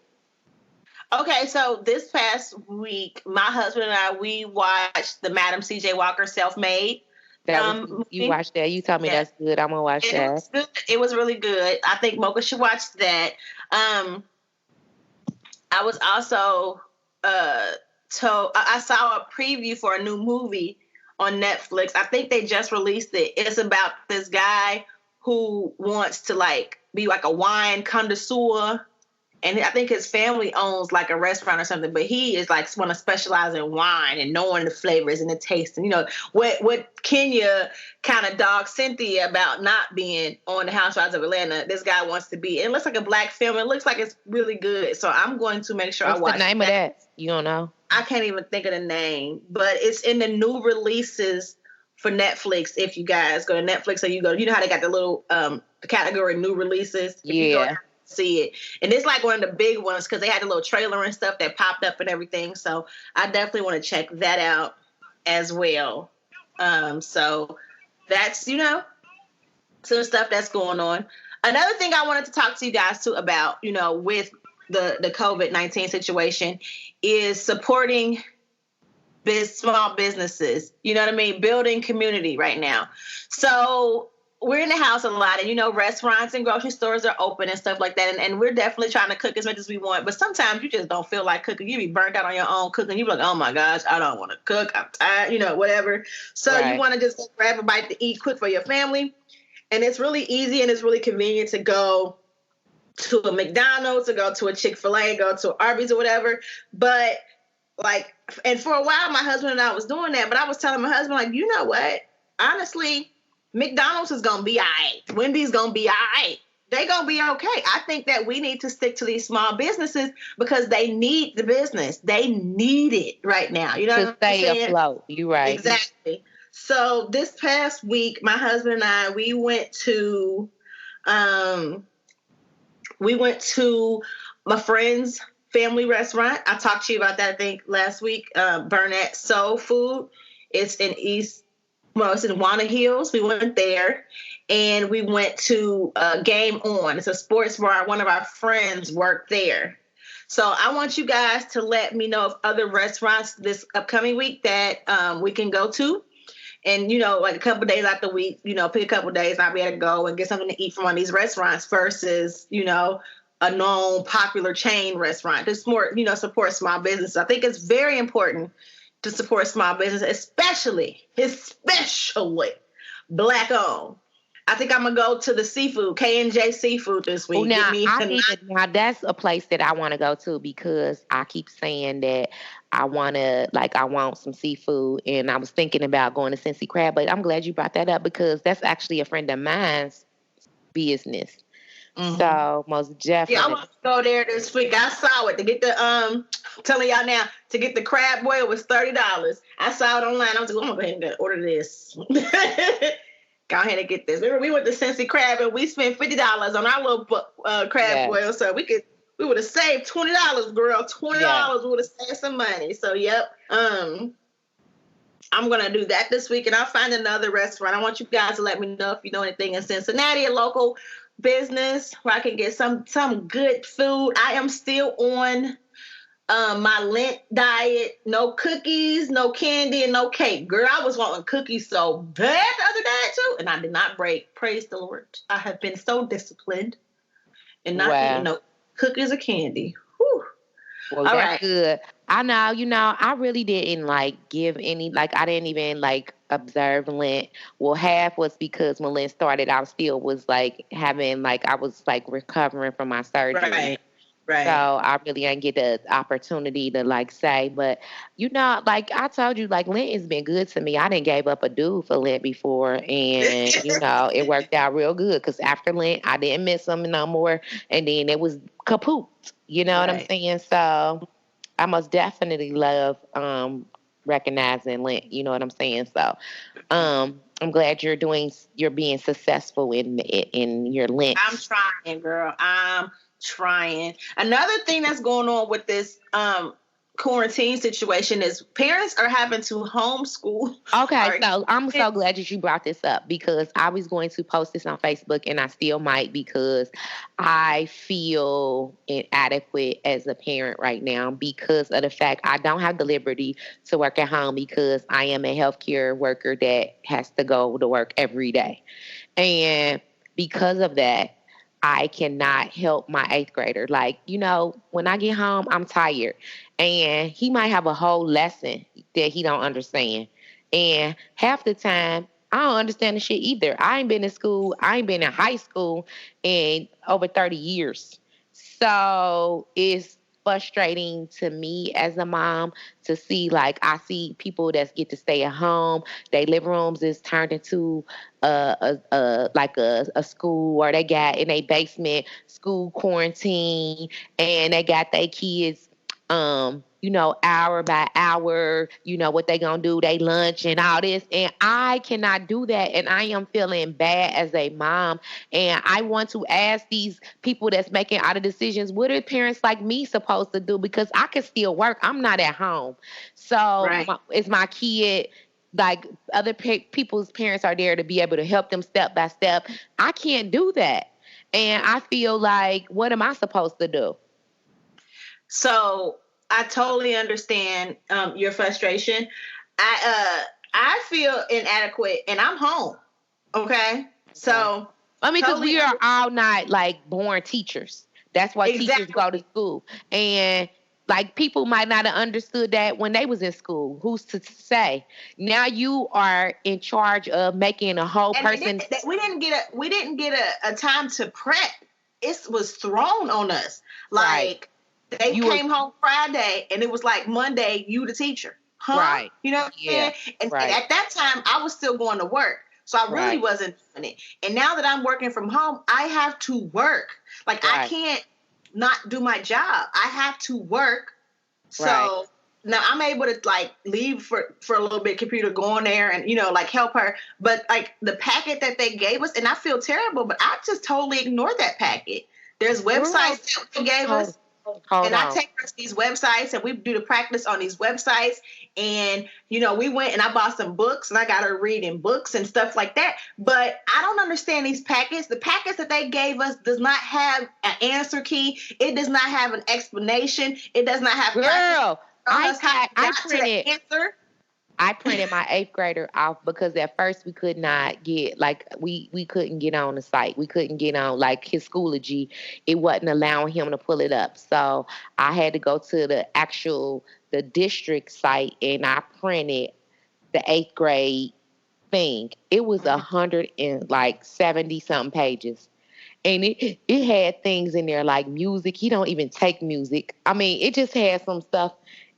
Okay, so this past week, my husband and I we watched the Madam C.J. Walker Self-Made. You watched that. You told me that's good. I'm gonna watch that. It was good. It was really good. I think Mocha should watch that. I was also told I saw a preview for a new movie on Netflix. I think they just released it. It's about this guy who wants to be like a wine connoisseur. And I think his family owns like a restaurant or something, but he is like want to specialize in wine and knowing the flavors and the taste. And what Kenya kind of dogged Cynthia about not being on the Housewives of Atlanta. This guy wants to be. It looks like a black film. It looks like it's really good. So I'm going to make sure I watch. What's the name of that? You don't know? I can't even think of the name, but it's in the new releases for Netflix. If you guys go to Netflix or you know how they got the little category new releases. Yeah. See it, and it's like one of the big ones because they had a little trailer and stuff that popped up and everything, so I definitely want to check that out as well. So that's some stuff that's going on. Another thing I wanted to talk to you guys too about with the COVID-19 situation is supporting small businesses, you know what I mean, building community right now. So we're in the house a lot, and restaurants and grocery stores are open and stuff like that. And we're definitely trying to cook as much as we want. But sometimes you just don't feel like cooking. You be burnt out on your own cooking. You be like, oh my gosh, I don't want to cook. I'm tired, whatever. So You want to just grab a bite to eat quick for your family. And it's really easy and it's really convenient to go to a McDonald's, to go to a Chick-fil-A, go to Arby's or whatever. But and for a while, my husband and I was doing that. But I was telling my husband, you know what? Honestly, McDonald's is going to be all right. Wendy's going to be all right. They're going to be okay. I think that we need to stick to these small businesses because they need the business. They need it right now. You know to stay afloat. You're right. Exactly. So this past week, my husband and I, we went to my friend's family restaurant. I talked to you about that, I think, last week. Burnett Soul Food. It's in it's in Wanna Hills. We went there, and we went to Game On. It's a sports bar. One of our friends worked there. So I want you guys to let me know of other restaurants this upcoming week that we can go to. And, like a couple of days out the week, pick a couple of days, I'll be able to go and get something to eat from one of these restaurants versus, a known popular chain restaurant. Just more, support small business. I think it's very important to support small business, especially Black owned. I think I'm gonna go to the seafood, K&J Seafood this week. Now that's a place that I want to go to because I keep saying that I want some seafood, and I was thinking about going to Cincy Crab, but I'm glad you brought that up because that's actually a friend of mine's business. Mm-hmm. So most Yeah, I definitely. want to go there this week. I saw it to get the telling y'all now to get the crab boil was $30. I saw it online. I was like, I'm gonna go ahead and order this. Go ahead and get this. Remember, we went to Cincy Crab and we spent $50 on our little crab Yes. boil, so we would have saved $20, girl. Yes. $20 would have saved some money. So yep. I'm gonna do that this week, and I'll find another restaurant. I want you guys to let me know if you know anything in Cincinnati, a local business where I can get some good food. I am still on my Lent diet. No cookies, no candy, and no cake. Girl, I was wanting cookies so bad the other day too, and I did not break. Praise the Lord. I have been so disciplined and not eating no cookies or candy. Whew. Well, All that's right. good. I know, I really didn't like give any, like, I didn't even like observe Lent. Well, half was because when Lent started, I still was like having, like, I was like recovering from my surgery. Right. So Right. I really didn't get the opportunity to like say, but like I told you, like Lent has been good to me. I didn't gave up a dude for Lent before, and it worked out real good because after Lent I didn't miss him no more, and then it was kaput. You know what I'm Right. saying? So I most definitely love recognizing Lent. You know what I'm saying? So I'm glad you're being successful in your I'm Lent. trying, girl. I'm trying. Another thing that's going on with this quarantine situation is parents are having to homeschool. Okay, Our so I'm so kids. glad that you brought this up because I was going to post this on Facebook and I still might because I feel inadequate as a parent right now because of the fact I don't have the liberty to work at home because I am a healthcare worker that has to go to work every day. And because of that, I cannot help my eighth grader. Like, when I get home, I'm tired. And he might have a whole lesson that he don't understand. And half the time, I don't understand the shit either. I ain't been in school. I ain't been in high school in over 30 years. So it's frustrating to me as a mom to see, like, I see people that get to stay at home. Their living rooms is turned into a school, or they got in a basement school quarantine, and they got their kids hour by hour, what they gonna do, they lunch and all this. And I cannot do that. And I am feeling bad as a mom. And I want to ask these people that's making all the decisions, what are parents like me supposed to do? Because I can still work. I'm not at home. So Right. is my kid like other people's parents are there to be able to help them step by step? I can't do that. And I feel like, what am I supposed to do? So I totally understand your frustration. I feel inadequate, and I'm home. Okay. Okay. So I mean, because totally we are all not like born teachers. That's why teachers go to exactly. school. And like people might not have understood that when they was in school. Who's to say? Now you are in charge of making a whole And person. we didn't get a time to prep. It was thrown on us. Right. Like they You were came home Friday and it was like Monday, you the teacher. Huh? right. You know what I'm Yeah. saying? And Right. at that time I was still going to work. So I really Right. wasn't doing it. And now that I'm working from home, I have to work. Like I Right. can't not do my job. I have to work. Right. So now I'm able to like leave for a little bit, computer, go on there and like help her. But like the packet that they gave us, and I feel terrible, but I just totally ignored that packet. There's Girl, websites that they gave us, hold and I on. take her to these websites and we do the practice on these websites. And we went and I bought some books and I got her reading books and stuff like that. But I don't understand these packets. The packets that they gave us does not have an answer key. It does not have an explanation. It does not have Girl, us how we I got to printed the answer. I printed my eighth grader off because at first we could not get, like, we couldn't get on the site. We couldn't get on like his Schoology. It wasn't allowing him to pull it up. So I had to go to the district site and I printed the eighth grade thing. It was 170 something pages. And it had things in there like music. He don't even take music. I mean, it just had some stuff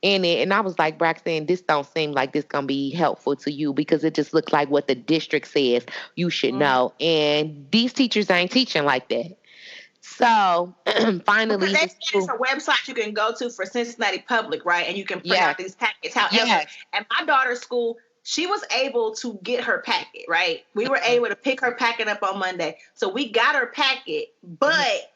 in it. And I was like, Braxton, this don't seem like this gonna be helpful to you because it just looks like what the district says you should Mm. know. And these teachers ain't teaching like that. So Because finally, they the said it's school, a website you can go to for Cincinnati Public, right? And you can print yes, out these packets. However, yes, at my daughter's school, she was able to get her packet, right? We were able to pick her packet up on Monday. So we got her packet, mhm, but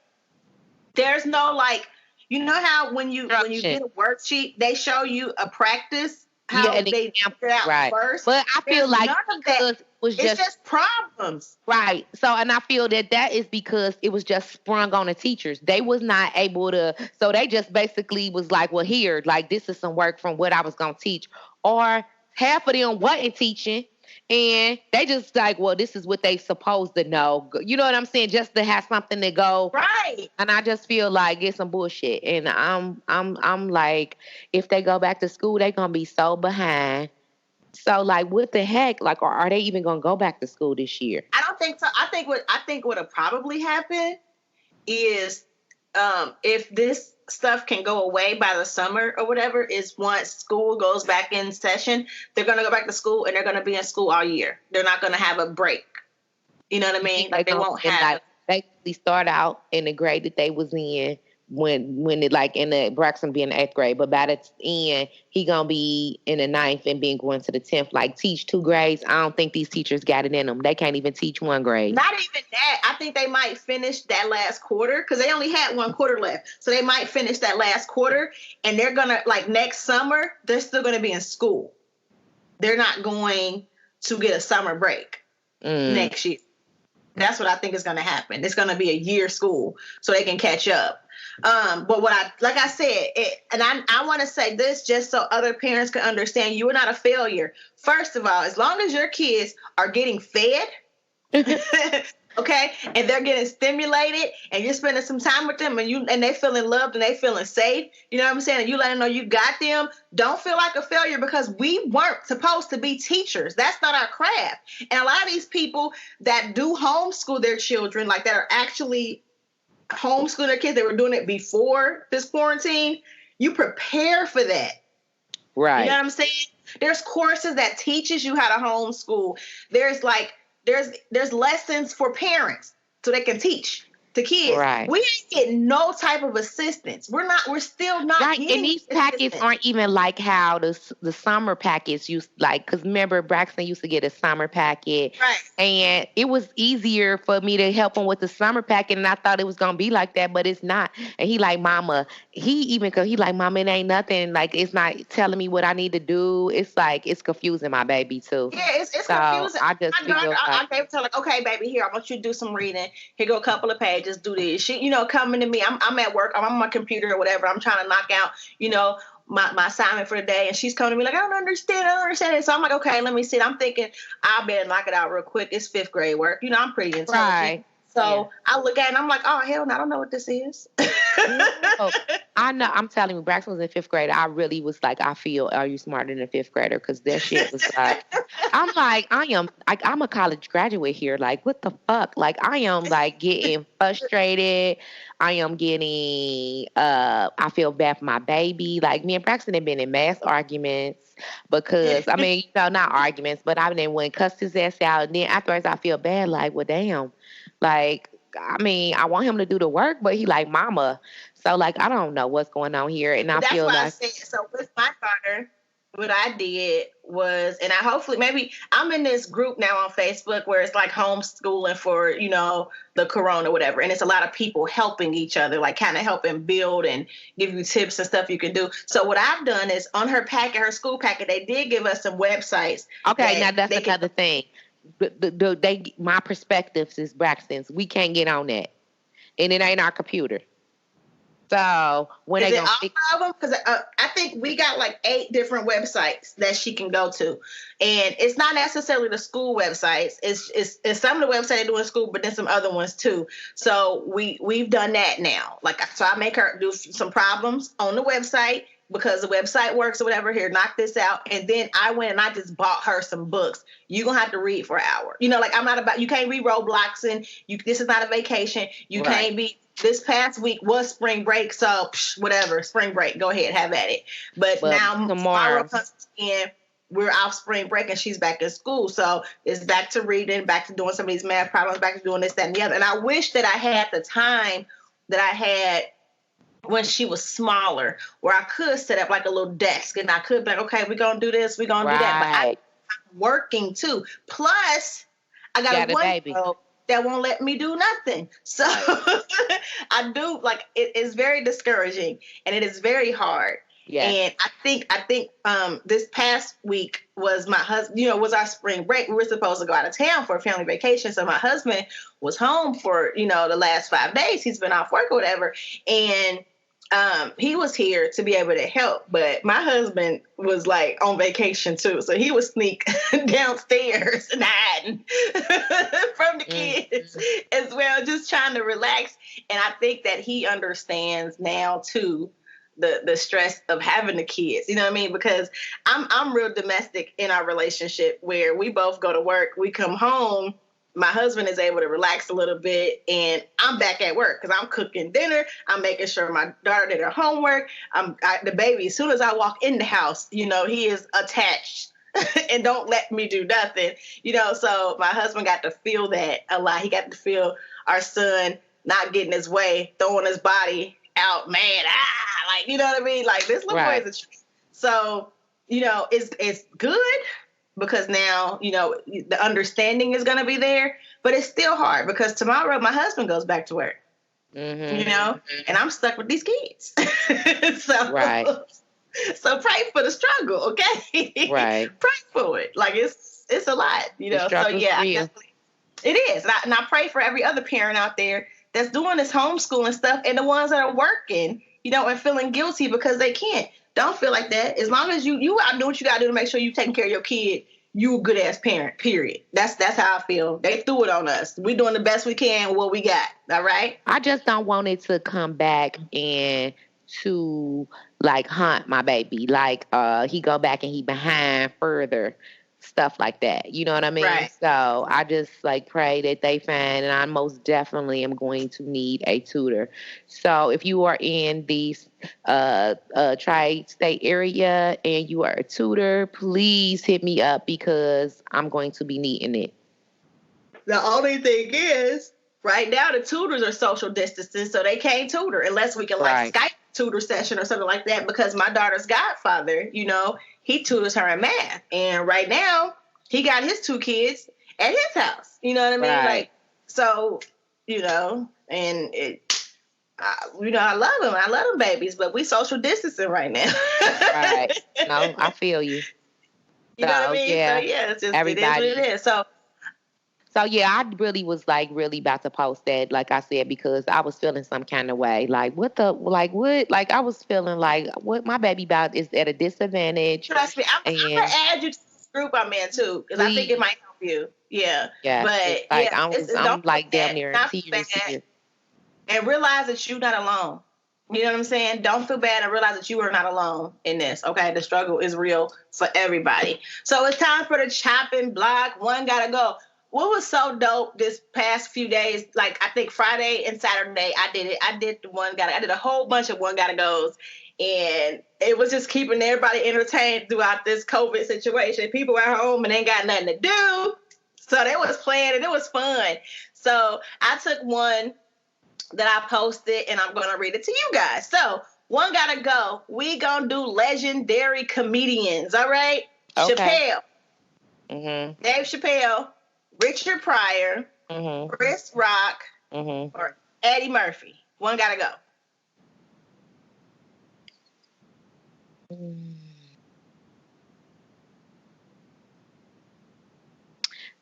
there's no like, you know how when you instruction. get a worksheet, they show you a practice, Yeah, how an they example, figure out right? first. But I feel There's like none of that. because it was It's just just problems. right. So, and I feel that that is because it was just sprung on the teachers. They was not able to. So they just basically was like, "Well, here, like this is some work from what I was gonna teach," or half of them wasn't teaching, and they just like, "Well, this is what they supposed to know." You know what I'm saying? Just to have something to go. Right. And I just feel like it's some bullshit. And I'm like, if they go back to school, they gonna be so behind. So like, what the heck? Like, or are they even gonna go back to school this year? I don't think so. I think what'll probably happen is if this stuff can go away by the summer or whatever, is once school goes back in session, they're gonna go back to school and they're gonna be in school all year. They're not gonna have a break. You know what I You mean? think they're Like they gonna won't and have. like basically start out in the grade that they was in when it like in the Braxton being the eighth grade, but by the end he gonna be in the ninth and being going to the 10th. Like teach 2 grades. I don't think these teachers got it in them. They can't even teach 1 grade. Not even that. I think they might finish that last quarter because they only had 1 quarter left. So they might finish that last quarter and they're gonna like next summer, they're still gonna be in school. They're not going to get a summer break Mm. next year. That's what I think is going to happen. It's going to be a year school so they can catch up. But like I said, and I want to say this just so other parents can understand, you are not a failure. First of all, as long as your kids are getting fed, okay, and they're getting stimulated, and you're spending some time with them, and they feeling loved and they feeling safe, you know what I'm saying? And you let them know you got them. Don't feel like a failure because we weren't supposed to be teachers. That's not our craft. And a lot of these people that do homeschool their children, like that are actually homeschool their kids, they were doing it before this quarantine. You prepare for that. Right. You know what I'm saying? There's courses that teaches you how to homeschool. There's lessons for parents so they can teach to kids. Right. We ain't getting no type of assistance. We're still not Right, getting and these packets assistance. aren't even like how the summer packets used like. Because remember, Braxton used to get a summer packet, Right. and it was easier for me to help him with the summer packet, and I thought it was gonna be like that, but it's not. And he like, Mama, he like, Mama, it ain't nothing. Like it's not telling me what I need to do. It's like it's confusing my baby too. Yeah, it's So confusing. I just My daughter, feel I like gave it to her like, okay, baby, here, I want you to do some reading. Here go a couple of pages, do this. She, coming to me. I'm at work, I'm on my computer or whatever. I'm trying to knock out, my assignment for the day. And she's coming to me like, I don't understand it. So I'm like, okay, let me see. I'm thinking I better knock it out real quick. It's 5th grade work. I'm pretty intelligent. right. So Yeah. I look at it and I'm like, oh, hell no, I don't know what this is. Oh, I know. I'm telling you, Braxton was in 5th grade. I really was like, I feel, are you smarter than a 5th grader? Because that shit was like, I'm like, I'm a college graduate here. Like, what the fuck? Like, I am like getting frustrated. I am getting, I feel bad for my baby. Like, me and Braxton have been in mass arguments because, I mean, not arguments, but I didn't win cussed his ass out. And then afterwards, I feel bad. Like, well, damn. Like, I mean, I want him to do the work, but he like, Mama. So, like, I don't know what's going on here. And I That's feel why I like, said, so with my daughter, what I did was, and I hopefully, maybe I'm in this group now on Facebook where it's like homeschooling for, the corona, whatever. And it's a lot of people helping each other, like kind of helping build and give you tips and stuff you can do. So what I've done is on her packet, her school packet, they did give us some websites. okay, now that's another thing. My perspectives is Braxton's. We can't get on that, and it ain't our computer. So when Is they it gonna all of them? Because I think we got like 8 different websites that she can go to, and it's not necessarily the school websites. It's some of the websites they do in school, but then some other ones too. So we've done that now. Like, so I make her do some problems on the website because the website works or whatever. Here, knock this out, and then I went and I just bought her some books. You're gonna have to read for an hour. Like I'm not about. You can't read Roblox, and this is not a vacation. You Right. can't be this past week was spring break, so whatever, spring break, go ahead, have at it. But now tomorrow comes in, we're off spring break and she's back in school. So it's back to reading, back to doing some of these math problems, back to doing this, that, and the other. And I wish that I had the time that I had when she was smaller, where I could set up like a little desk and I could be like, okay, we're going to do this, we're going to do that. But I'm working too. Plus, I got a 1-year-old that won't let me do nothing. So I do, like, it's very discouraging and it is very hard. Yeah. And I think this past week was my husband, was our spring break. We were supposed to go out of town for a family vacation. So my husband was home for, the last 5 days. He's been off work or whatever. And he was here to be able to help. But my husband was like on vacation too. So he was sneak downstairs and hiding from the kids as well, just trying to relax. And I think that he understands now too, the stress of having the kids, you know what I mean? Because I'm real domestic in our relationship where we both go to work, we come home, my husband is able to relax a little bit, and I'm back at work because I'm cooking dinner, I'm making sure my daughter did her homework, the baby, as soon as I walk in the house, he is attached and don't let me do nothing, so my husband got to feel that a lot. He got to feel our son not getting his way, throwing his body out, man, like, you know what I mean? Like, this little boy is a treat. So, it's good because now, the understanding is going to be there, but it's still hard because tomorrow my husband goes back to work, and I'm stuck with these kids. So pray for the struggle, okay? Right. Pray for it. Like, it's a lot, So, yeah, it is. And I pray for every other parent out there that's doing this homeschooling stuff and the ones that are working, and feeling guilty because they can't. Don't feel like that. As long as you out doing what you got to do to make sure you're taking care of your kid, you a good ass parent, period. That's how I feel. They threw it on us. We're doing the best we can with what we got. All right? I just don't want it to come back and to, like, hunt my baby. Like, he go back and he behind further. Stuff like that. You know what I mean? Right. So I just pray that they find, and I most definitely am going to need a tutor. So if you are in the tri-state area and you are a tutor, please hit me up because I'm going to be needing it. The only thing is, right now the tutors are social distancing, so they can't tutor unless we can Skype tutor session or something like that, because my daughter's godfather, he tutors her in math. And right now he got his 2 kids at his house. You know what I mean? Right. Like, so, and I love them. I love them babies, but we social distancing right now. Right. No, I feel you. You know what I mean? Yeah. So yeah, it's just, everybody. It is what it is. So, yeah, I really was, really about to post that, like I said, because I was feeling some kind of way. Like, what? Like, I was feeling like, what my baby about is at a disadvantage. Trust me, I'm going to add you to this group I'm in, too, because I think it might help you. Yeah. Yeah. But, I'm damn near in tears here. And realize that you're not alone. You know what I'm saying? Don't feel bad and realize that you are not alone in this, okay? The struggle is real for everybody. So it's time for the chopping block. One got to go. What was so dope this past few days, like I think Friday and Saturday, I did it. I did the one gotta. I did a whole bunch of one gotta goes, and it was just keeping everybody entertained throughout this COVID situation. People were at home and ain't got nothing to do, so they was playing and it was fun. So I took one that I posted and I'm gonna read it to you guys. So one gotta go. We gonna do legendary comedians. All right, okay. Chappelle, Dave Chappelle, Richard Pryor, Chris Rock, or Eddie Murphy. One gotta go.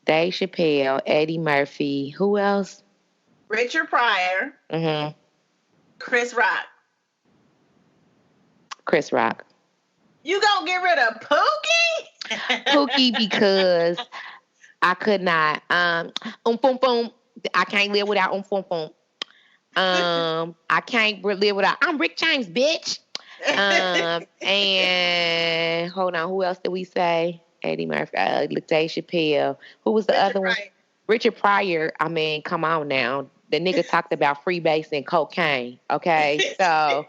Dave Chappelle, Eddie Murphy. Who else? Richard Pryor. Chris Rock. Chris Rock. You gonna get rid of Pookie? Pookie because I could not. Boom, boom. I can't live without boom, boom. I can't live without. I'm Rick James, bitch. And hold on, who else did we say? Eddie Murphy, Dave Chappelle. Who was the other one? Richard Pryor. I mean, come on now. the nigga talked about freebase and cocaine. Okay, so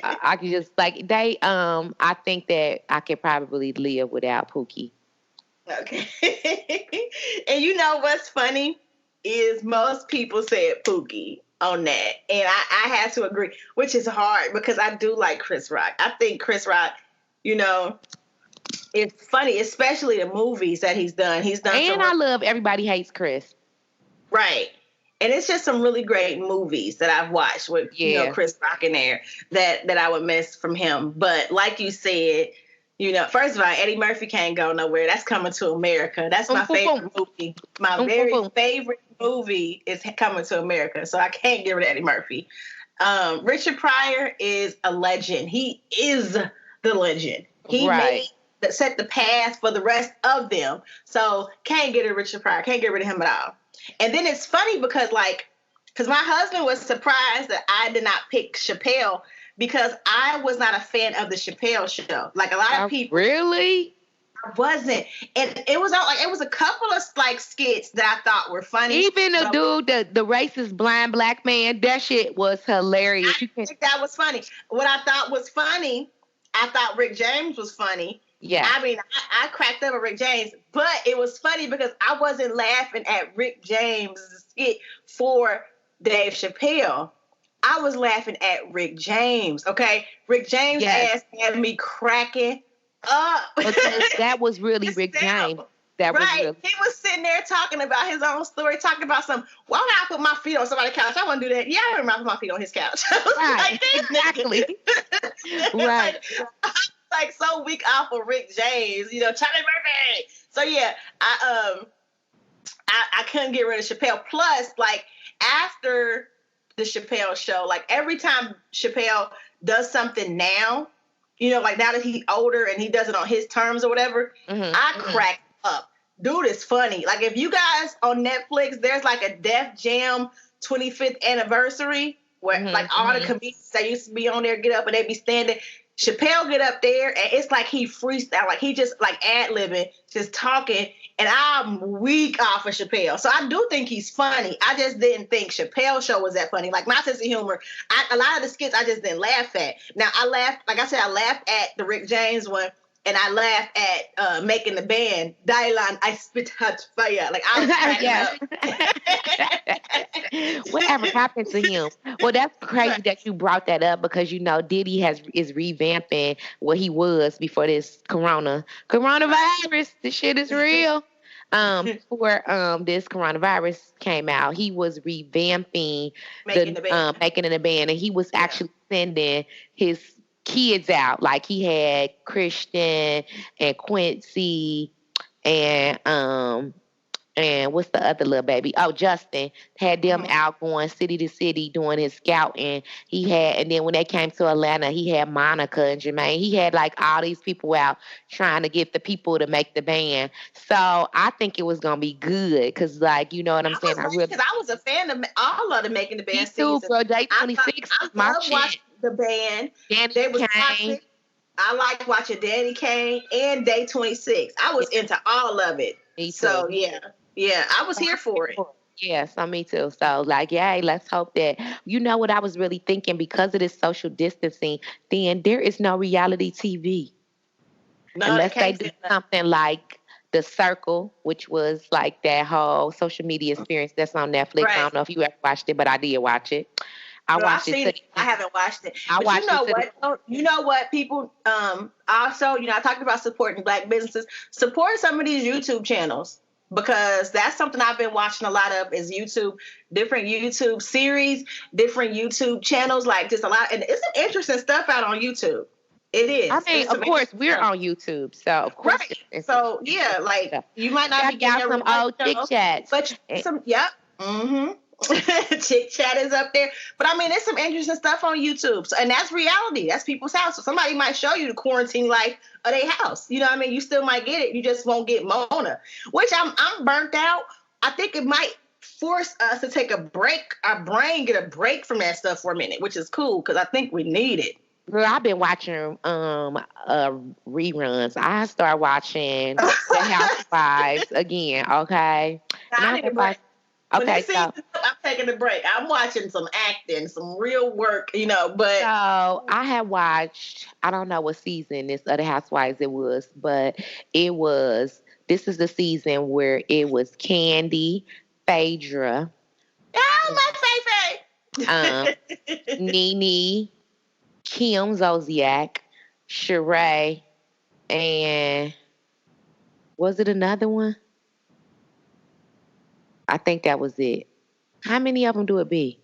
I could just like they. I think that I could probably live without Pookie. Okay. And you know what's funny is most people said Pookie on that, and I had to agree, which is hard because I do like Chris Rock. I think Chris Rock, you know, it's funny, especially the movies that he's done. He's done And I love Everybody Hates Chris. Right. And it's just some really great movies that I've watched with Chris Rock in there that I would miss from him. But like you said, first of all, Eddie Murphy can't go nowhere. That's Coming to America. That's my favorite movie. My very favorite movie is Coming to America. So I can't get rid of Eddie Murphy. Richard Pryor is a legend. He is the legend. He set the path for the rest of them. So can't get rid of Richard Pryor. Can't get rid of him at all. And then it's funny because my husband was surprised that I did not pick Chappelle because I was not a fan of the Chappelle show. Like a lot of people. Really? I wasn't. And it was a couple of like skits that I thought were funny. Even the dude, the racist blind black man, that shit was hilarious. I think that was funny. What I thought was funny, I thought Rick James was funny. Yeah. I mean, I cracked up at Rick James, but it was funny because I wasn't laughing at Rick James' skit for Dave Chappelle. I was laughing at Rick James, okay? Rick James' ass had me cracking up. Because that was really Rick James. That was really... He was sitting there talking about his own story, talking about why would I put my feet on somebody's couch? I want to do that. Yeah, I remember I put my feet on his couch. Right, exactly. Right. Like so weak off of Rick James, Charlie Murphy. So yeah, I couldn't get rid of Chappelle. Plus, like after the Chappelle show, like every time Chappelle does something now, like now that he's older and he does it on his terms or whatever, I crack up. Dude is funny. Like if you guys on Netflix, there's like a Def Jam 25th anniversary where like all the comedians that used to be on there get up and they be standing. Chappelle get up there and it's like he freestyle, like he just like ad-libbing, just talking, and I'm weak off of Chappelle. So I do think he's funny. I just didn't think Chappelle's show was that funny. Like my sense of humor, a lot of the skits I just didn't laugh at. Now I laughed, like I said, I laughed at the Rick James one, and I laughed at Making the Band, Dylan, I Spit Hot Fire. Like I was cracking up. Whatever happened to him? Well, that's crazy that you brought that up because Diddy is revamping what he was before this coronavirus. This shit is real. Before this coronavirus came out, he was revamping Making the Band, and he was actually sending his kids out. Like he had Christian and Quincy and what's the other little baby? Oh, Justin had them out going city to city doing his scouting. And then when they came to Atlanta, he had Monica and Jermaine. He had like all these people out trying to get the people to make the band. So I think it was gonna be good because, like, you know what I'm saying? Because I was a fan of all of the Making the Band season. Bro, Day 26 is my shit. Watching the band. They was toxic. I liked watching Danny Kane and Day 26. I was into all of it. Me too. So yeah, I was here for it. Yes, me too. So like, yeah, let's hope that, what I was really thinking, because of this social distancing, then there is no reality TV. No, unless they do something like The Circle, which was like that whole social media experience that's on Netflix. Right. I don't know if you ever watched it, but I did watch it. I've seen it. I haven't watched it. You know what? People also, I talked about supporting Black businesses. Support some of these YouTube channels, because that's something I've been watching a lot of is different YouTube series, different YouTube channels, like just a lot. And it's some interesting stuff out on YouTube. It is. I mean, of course, we're on YouTube, so of course. Right. So yeah, like you might not be getting some old Chick Chats, but some Chick Chat is up there. But I mean, there's some interesting stuff on YouTube. So, and that's reality. That's people's house. So somebody might show you the quarantine life of their house. You know what I mean? You still might get it. You just won't get Mona, which I'm burnt out. I think it might force us to take a break. Our brain get a break from that stuff for a minute, which is cool because I think we need it. Girl, I've been watching reruns. I start watching The Housewives again, okay? When Okay, this season's up, I'm taking a break. I'm watching some acting, some real work, but so I had watched, I don't know what season this other Housewives it was, but this is the season where it was Candi, Phaedra, oh, um, my favorite. Nene, Kim Zolciak, Sheree, and was it another one? I think that was it. How many of them do it be?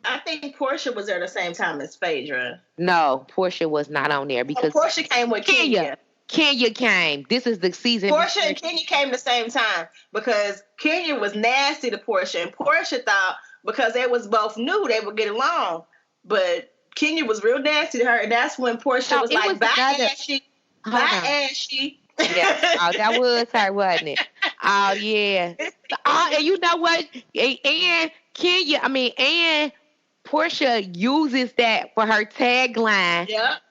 I think Portia was there the same time as Phaedra. No, Portia was not on there because Portia came with Kenya. Kenya came. This is the season. Portia and Kenya came the same time because Kenya was nasty to Portia, and Portia thought because they was both new they would get along, but Kenya was real nasty to her, and that's when Portia was like, "Bye, Ashy, bye, Ashy." Yeah, oh, that was her, wasn't it? Oh yeah. Oh, and you know what? And Kenya, and Portia uses that for her tagline. Yep.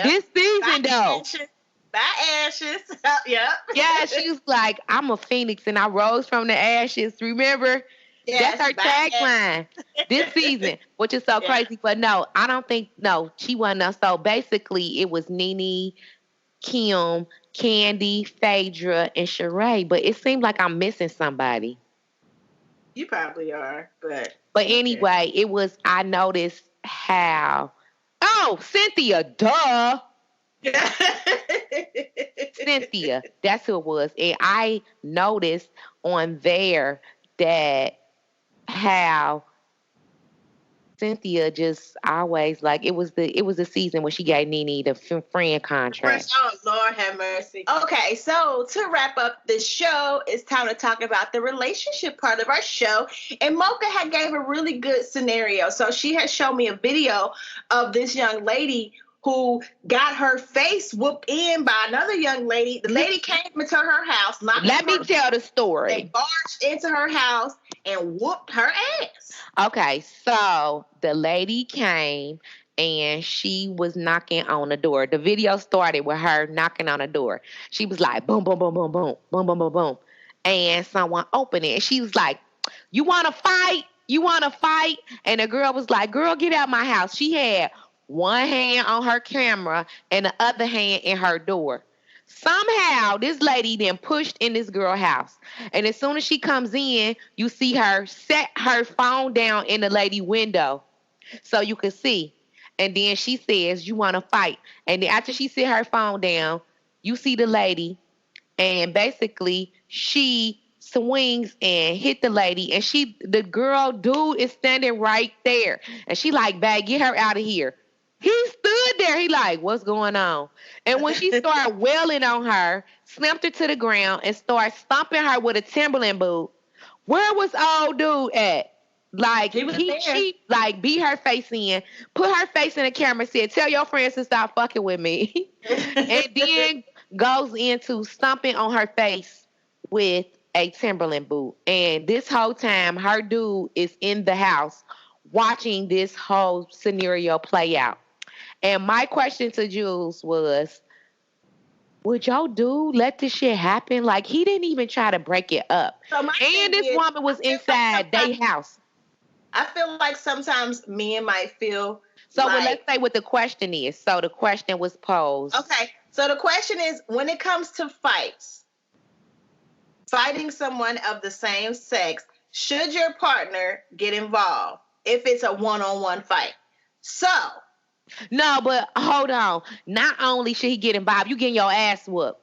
This season bye, though. Ashes. Bye, ashes. Yep. Yeah, she was like, "I'm a phoenix and I rose from the ashes." Remember? Yes, that's her tagline this season, which is so crazy. But no, I don't think she wasn't. So basically, it was Nene, Kim, Candi, Phaedra, and Sheree. But it seemed like I'm missing somebody. You probably are, but anyway, it was. I noticed how. Oh, Cynthia, duh. Cynthia, that's who it was, and I noticed on there that how Cynthia just always like it was the season where she gave Nene the friend contract. Oh Lord have mercy. Okay, so to wrap up this show, it's time to talk about the relationship part of our show. And Mocha had gave a really good scenario. So she had shown me a video of this young lady who got her face whooped in by another young lady. The lady came into her house. Let me tell the story. They barged into her house and whooped her ass. Okay, so the lady came and she was knocking on the door. The video started with her knocking on the door. She was like, boom, boom, boom, boom, boom, boom, boom, boom, boom. And someone opened it. And she was like, "You want to fight? You want to fight?" And the girl was like, "Girl, get out my house." She had one hand on her camera and the other hand in her door. Somehow, this lady then pushed in this girl's house. And as soon as she comes in, you see her set her phone down in the lady window so you can see. And then she says, "You want to fight?" And then after she set her phone down, you see the lady. And basically, she swings and hit the lady. And dude is standing right there. And she like, "Babe, get her out of here." He stood there. He like, "What's going on?" And when she started wailing on her, slammed her to the ground and started stomping her with a Timberland boot, where was old dude at? Like, she like beat her face in, put her face in the camera, said, "Tell your friends to stop fucking with me." And then goes into stomping on her face with a Timberland boot. And this whole time, her dude is in the house watching this whole scenario play out. And my question to Jules was, would your dude let this shit happen? Like, he didn't even try to break it up. And this woman was inside their house. I feel like sometimes men might feel so like, let's say what the question is. So the question was posed. Okay. So the question is, when it comes to fighting someone of the same sex, should your partner get involved if it's a one-on-one fight? So no, but hold on. Not only should he get involved, you getting your ass whooped.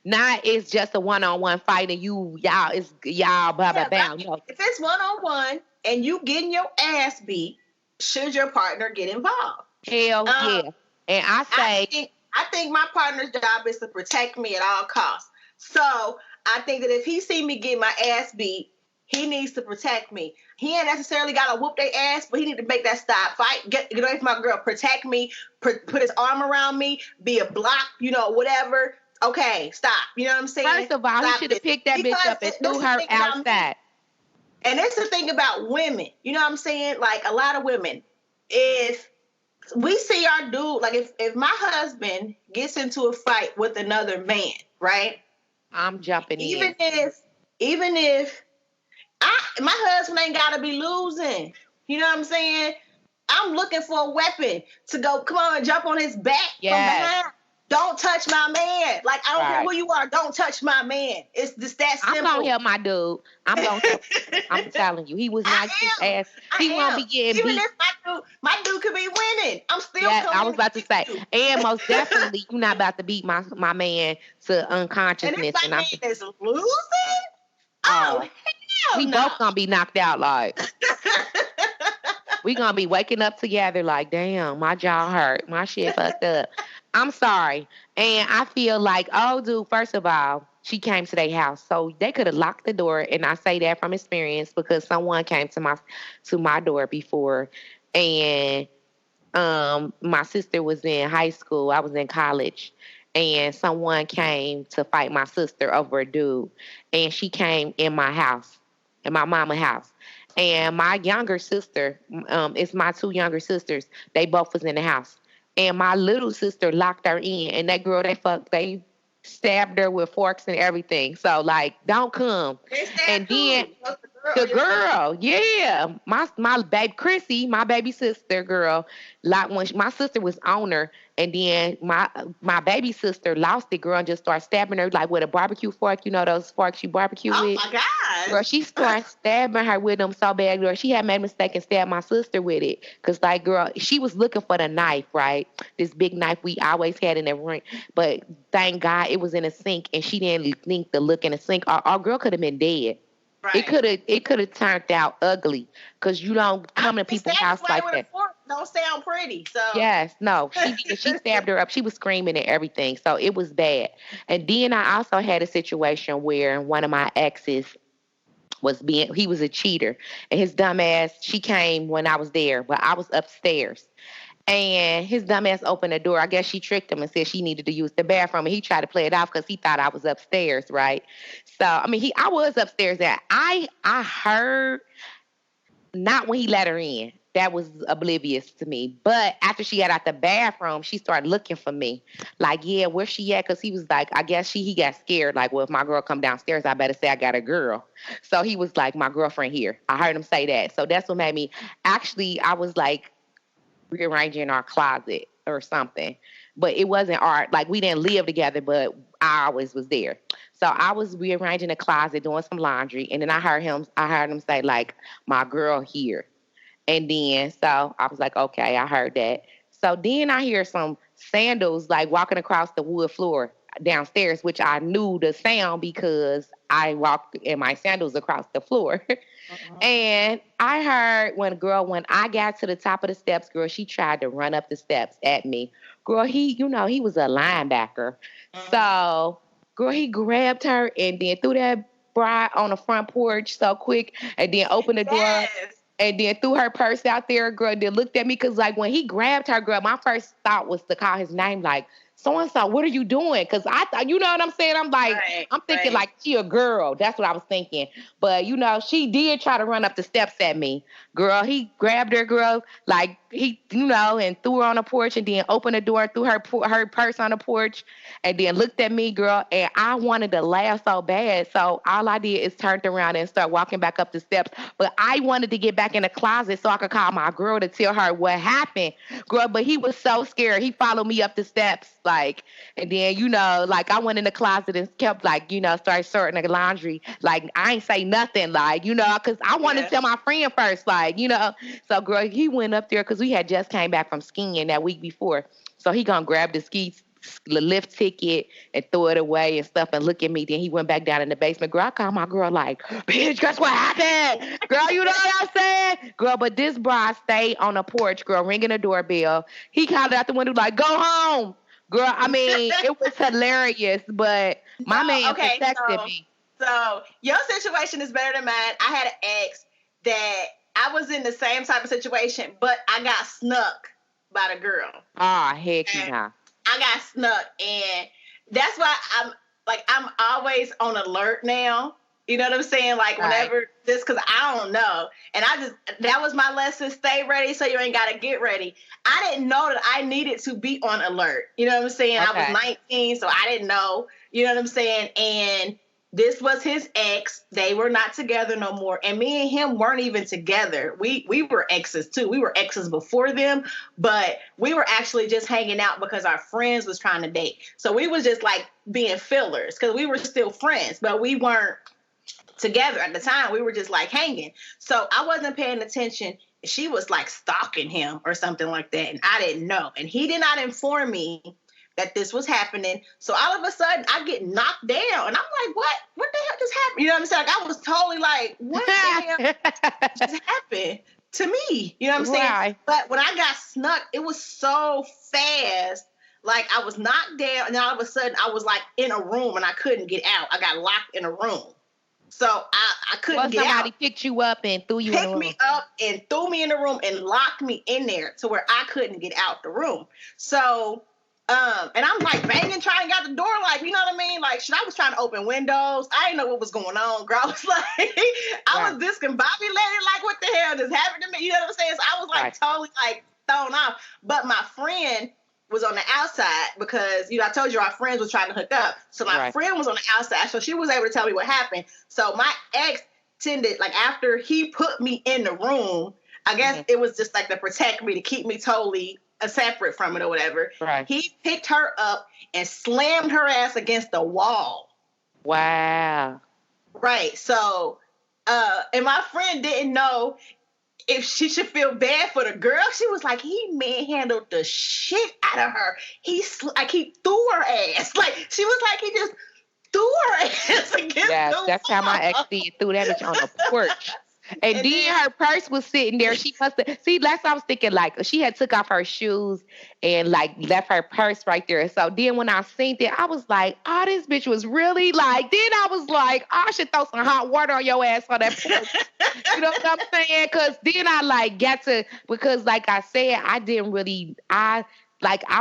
Not it's just a one-on-one fight and y'all blah blah blah. If it's one-on-one and you getting your ass beat, should your partner get involved? Hell yeah. And I think my partner's job is to protect me at all costs. So I think that if he see me get my ass beat, he needs to protect me. He ain't necessarily got to whoop their ass, but he need to make that stop. Fight, get away from my girl, protect me, put his arm around me, be a block, whatever. Okay, stop. You know what I'm saying? First of all, he should have picked that bitch up and threw her outside. And it's the thing about women. You know what I'm saying? Like, a lot of women, if we see our dude, like if my husband gets into a fight with another man, right? I'm jumping in. Even if My husband ain't gotta be losing. You know what I'm saying? I'm looking for a weapon to go. Come on and jump on his back from behind. Don't touch my man. Like, I don't care who you are. Don't touch my man. It's just that simple. I'm gonna help my dude. I'm telling you, he was not his ass. He won't be getting Even beat. if my dude could be winning, I'm still coming. I was about to say, and most definitely, you're not about to beat my man to unconsciousness. And if my man is losing, oh hell we both gonna be knocked out. Like we gonna be waking up together. Like, damn, my jaw hurt, my shit fucked up. I'm sorry. And I feel like, oh, dude, first of all, she came to their house. So they could have locked the door. And I say that from experience because someone came to my door before. And my sister was in high school. I was in college. And someone came to fight my sister over a dude. And she came in my house, in my mama's house. And my younger sister, it's my two younger sisters, they both was in the house. And my little sister locked her in, and that girl, they stabbed her with forks and everything. So, like, don't come. And then the girl, yeah, my baby Chrissy, my baby sister girl, like when my sister was on her, and then my baby sister lost it, girl, and just started stabbing her like with a barbecue fork. You know those forks you barbecue with? Oh my God! Girl, she started stabbing her with them so bad, girl. She had made a mistake and stabbed my sister with it. Cause like, girl, she was looking for the knife, right? This big knife we always had in the room, but thank God it was in a sink, and she didn't think to look in the sink. Our girl could have been dead. Right. It could have turned out ugly because you don't come to people's house like that. Don't sound pretty. So yes, no, she stabbed her up. She was screaming and everything, so it was bad. And then I also had a situation where one of my exes he was a cheater, and his dumb ass. She came when I was there, but I was upstairs. And his dumb ass opened the door. I guess she tricked him and said she needed to use the bathroom. And he tried to play it off because he thought I was upstairs, right? So, I mean, I was upstairs. And I heard, not when he let her in. That was oblivious to me. But after she got out the bathroom, she started looking for me. Like, yeah, where she at? Because he was like, I guess he got scared. Like, well, if my girl come downstairs, I better say I got a girl. So he was like, my girlfriend here. I heard him say that. So that's what made me, actually, I was like, rearranging our closet or something, but it wasn't art. Like we didn't live together, but I always was there. So I was rearranging the closet, doing some laundry, and then I heard him say like, "My girl here," and then so I was like, "Okay, I heard that." So then I hear some sandals like walking across the wood floor downstairs, which I knew the sound because I walked in my sandals across the floor. And I heard when I got to the top of the steps, girl, she tried to run up the steps at me. Girl, he was a linebacker. So, girl, he grabbed her and then threw that bra on the front porch so quick and then opened the door and then threw her purse out there, girl, and then looked at me because, like, when he grabbed her, girl, my first thought was to call his name, like, so-and-so, what are you doing? Because I thought, you know what I'm saying? I'm like, I'm thinking like she a girl. That's what I was thinking. But, she did try to run up the steps at me. Girl, he grabbed her, girl, like he, and threw her on the porch and then opened the door, threw her purse on the porch and then looked at me, girl. And I wanted to laugh so bad. So all I did is turned around and start walking back up the steps. But I wanted to get back in the closet so I could call my girl to tell her what happened. Girl, but he was so scared. He followed me up the steps. Like, and then, like I went in the closet and kept like, started sorting the laundry. Like I ain't say nothing, like, cause I wanted to tell my friend first, like, so girl, he went up there cause we had just came back from skiing that week before. So he gonna grab the lift ticket and throw it away and stuff and look at me. Then he went back down in the basement. Girl, I called my girl like, bitch, guess what happened? Girl, you know what I'm saying? Girl, but this bra stayed on the porch, girl, ringing the doorbell. He called out the window like, go home. Girl, I mean, it was hilarious, but my man protected me. So your situation is better than mine. I had an ex that I was in the same type of situation, but I got snuck by the girl. Ah, heck yeah. I got snuck, and that's why I'm always on alert now. You know what I'm saying? Like whenever because I don't know. And that was my lesson. Stay ready so you ain't got to get ready. I didn't know that I needed to be on alert. You know what I'm saying? Okay. I was 19, so I didn't know. You know what I'm saying? And this was his ex. They were not together no more. And me and him weren't even together. We were exes too. We were exes before them, but we were actually just hanging out because our friends was trying to date. So we was just like being fillers because we were still friends, but we weren't together at the time. We were just like hanging. So I wasn't paying attention. She was like stalking him or something like that. And I didn't know. And he did not inform me that this was happening. So all of a sudden I get knocked down and I'm like, what? What the hell just happened? You know what I'm saying? Like I was totally like, what the hell just happened to me? You know what I'm saying? Right. But when I got snuck, it was so fast. Like I was knocked down and all of a sudden I was like in a room and I couldn't get out. I got locked in a room. So I couldn't get out. Somebody picked you up and threw you in the room. Picked me up and threw me in the room and locked me in there to where I couldn't get out the room. So, and I'm like banging, trying to get out the door, like, you know what I mean? Like, shit, I was trying to open windows. I didn't know what was going on, girl. I was like, I was discombobulated, like, what the hell just happened to me? You know what I'm saying? So I was like totally like thrown off. But my friend was on the outside because, you know, I told you our friends was trying to hook up. So my friend was on the outside, so she was able to tell me what happened. So my ex tended, like, after he put me in the room, I guess it was just like to protect me, to keep me totally separate from it or whatever. Right. He picked her up and slammed her ass against the wall. Wow. Right. So, and my friend didn't know if she should feel bad for the girl. She was like, he manhandled the shit out of her. He threw her ass. Like, she was like, he just threw her ass against the wall. That's how my ex did. Threw that bitch on the porch. And then her purse was sitting there. She must have, see, that's what I was thinking, like, she had took off her shoes and, like, left her purse right there. So then when I seen it, I was like, oh, this bitch was really, like, then I was like, oh, I should throw some hot water on your ass on that porch. You know what I'm saying? Because then I, like, got to, because, like I said, I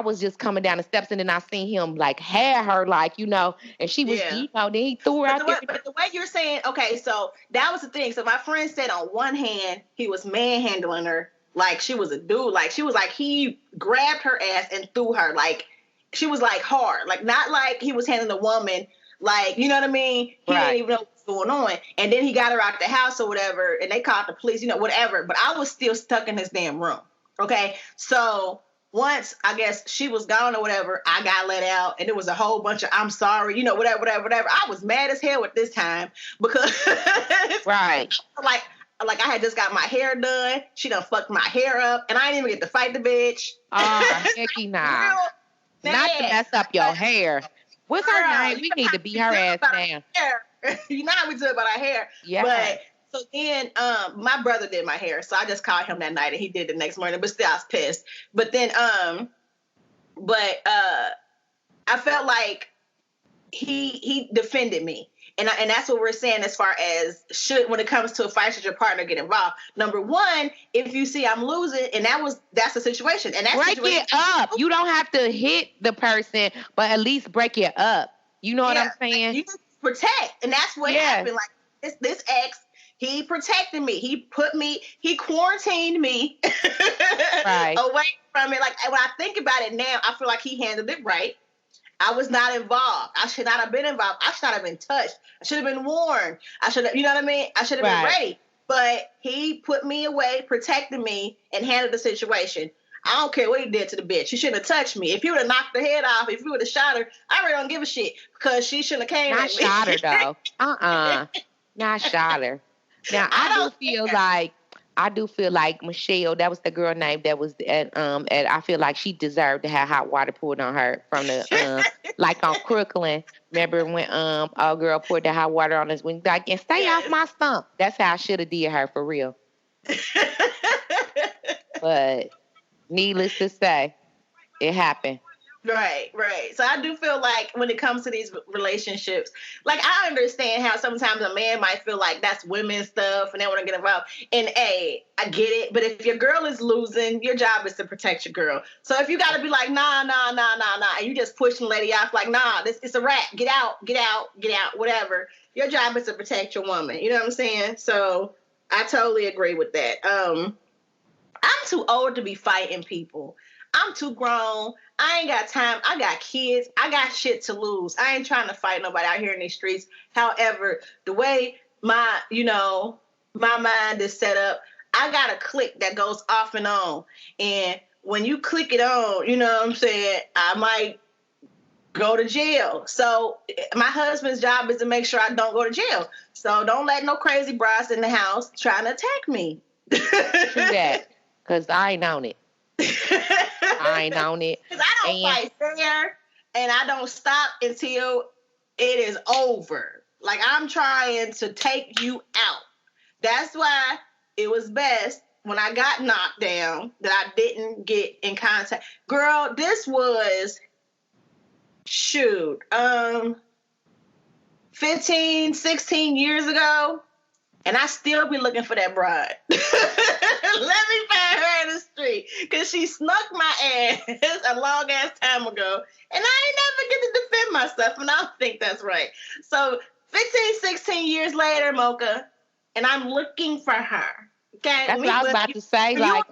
was just coming down the steps and then I seen him, like, had her, like, you know, and she was, you know, then he threw her out there. But the way you're saying, okay, so that was the thing. So my friend said on one hand, he was manhandling her like she was a dude. Like, she was like, he grabbed her ass and threw her. Like, she was, like, hard. Like, not like he was handling a woman. Like, you know what I mean? He didn't even know what was going on. And then he got her out the house or whatever, and they called the police, you know, whatever. But I was still stuck in this damn room, okay? So once, I guess, she was gone or whatever, I got let out, and it was a whole bunch of, I'm sorry, you know, whatever. I was mad as hell at this time because, like I had just got my hair done. She done fucked my hair up, and I didn't even get to fight the bitch. Oh, hecky nah. Not to mess up your hair. What's her name? We need to beat her ass now. You know how we do about our hair. Yeah. But so then my brother did my hair. So I just called him that night and he did the next morning. But still I was pissed. But then I felt like he defended me. And that's what we're saying as far as when it comes to a fight, should your partner get involved? Number one, if you see I'm losing, and that's the situation. And break it up. You don't have to hit the person, but at least break it up. You know what I'm saying? You protect, and that's what happened. Like this ex, he protected me. He quarantined me away from it. Like, when I think about it now, I feel like he handled it right. I was not involved. I should not have been involved. I should not have been touched. I should have been warned. I should have, you know what I mean? I should have been ready. But he put me away, protected me, and handled the situation. I don't care what he did to the bitch. She shouldn't have touched me. If he would have knocked her head off, if he would have shot her, I really don't give a shit because she shouldn't have came at me. Not shot her, though. Not shot her. Now, I do feel like Michelle, that was the girl name that was at I feel like she deserved to have hot water poured on her from the like on Crooklyn. Remember when our girl poured the hot water on us when like, and stay off my stump. That's how I should have did her for real. But needless to say, it happened. Right. So I do feel like when it comes to these relationships, like, I understand how sometimes a man might feel like that's women's stuff and they want to get involved. And I get it. But if your girl is losing, your job is to protect your girl. So if you got to be like, nah, and you just push the lady off like, nah, it's a wrap. Get out, whatever. Your job is to protect your woman. You know what I'm saying? So I totally agree with that. I'm too old to be fighting people. I'm too grown. I ain't got time. I got kids. I got shit to lose. I ain't trying to fight nobody out here in these streets. However, the way my mind is set up, I got a click that goes off and on. And when you click it on, you know what I'm saying, I might go to jail. So my husband's job is to make sure I don't go to jail. So don't let no crazy bras in the house trying to attack me. True that. Because I ain't on it. I ain't on it. Because I don't fight fair, and I don't stop until it is over. Like, I'm trying to take you out. That's why it was best when I got knocked down that I didn't get in contact. Girl, this was, 15, 16 years ago. And I still be looking for that bride. Let me find her in the street. Because she snuck my ass a long ass time ago. And I ain't never get to defend myself. And I don't think that's right. So 15, 16 years later, Mocha, and I'm looking for her. Okay? That's what I was about to say. Like,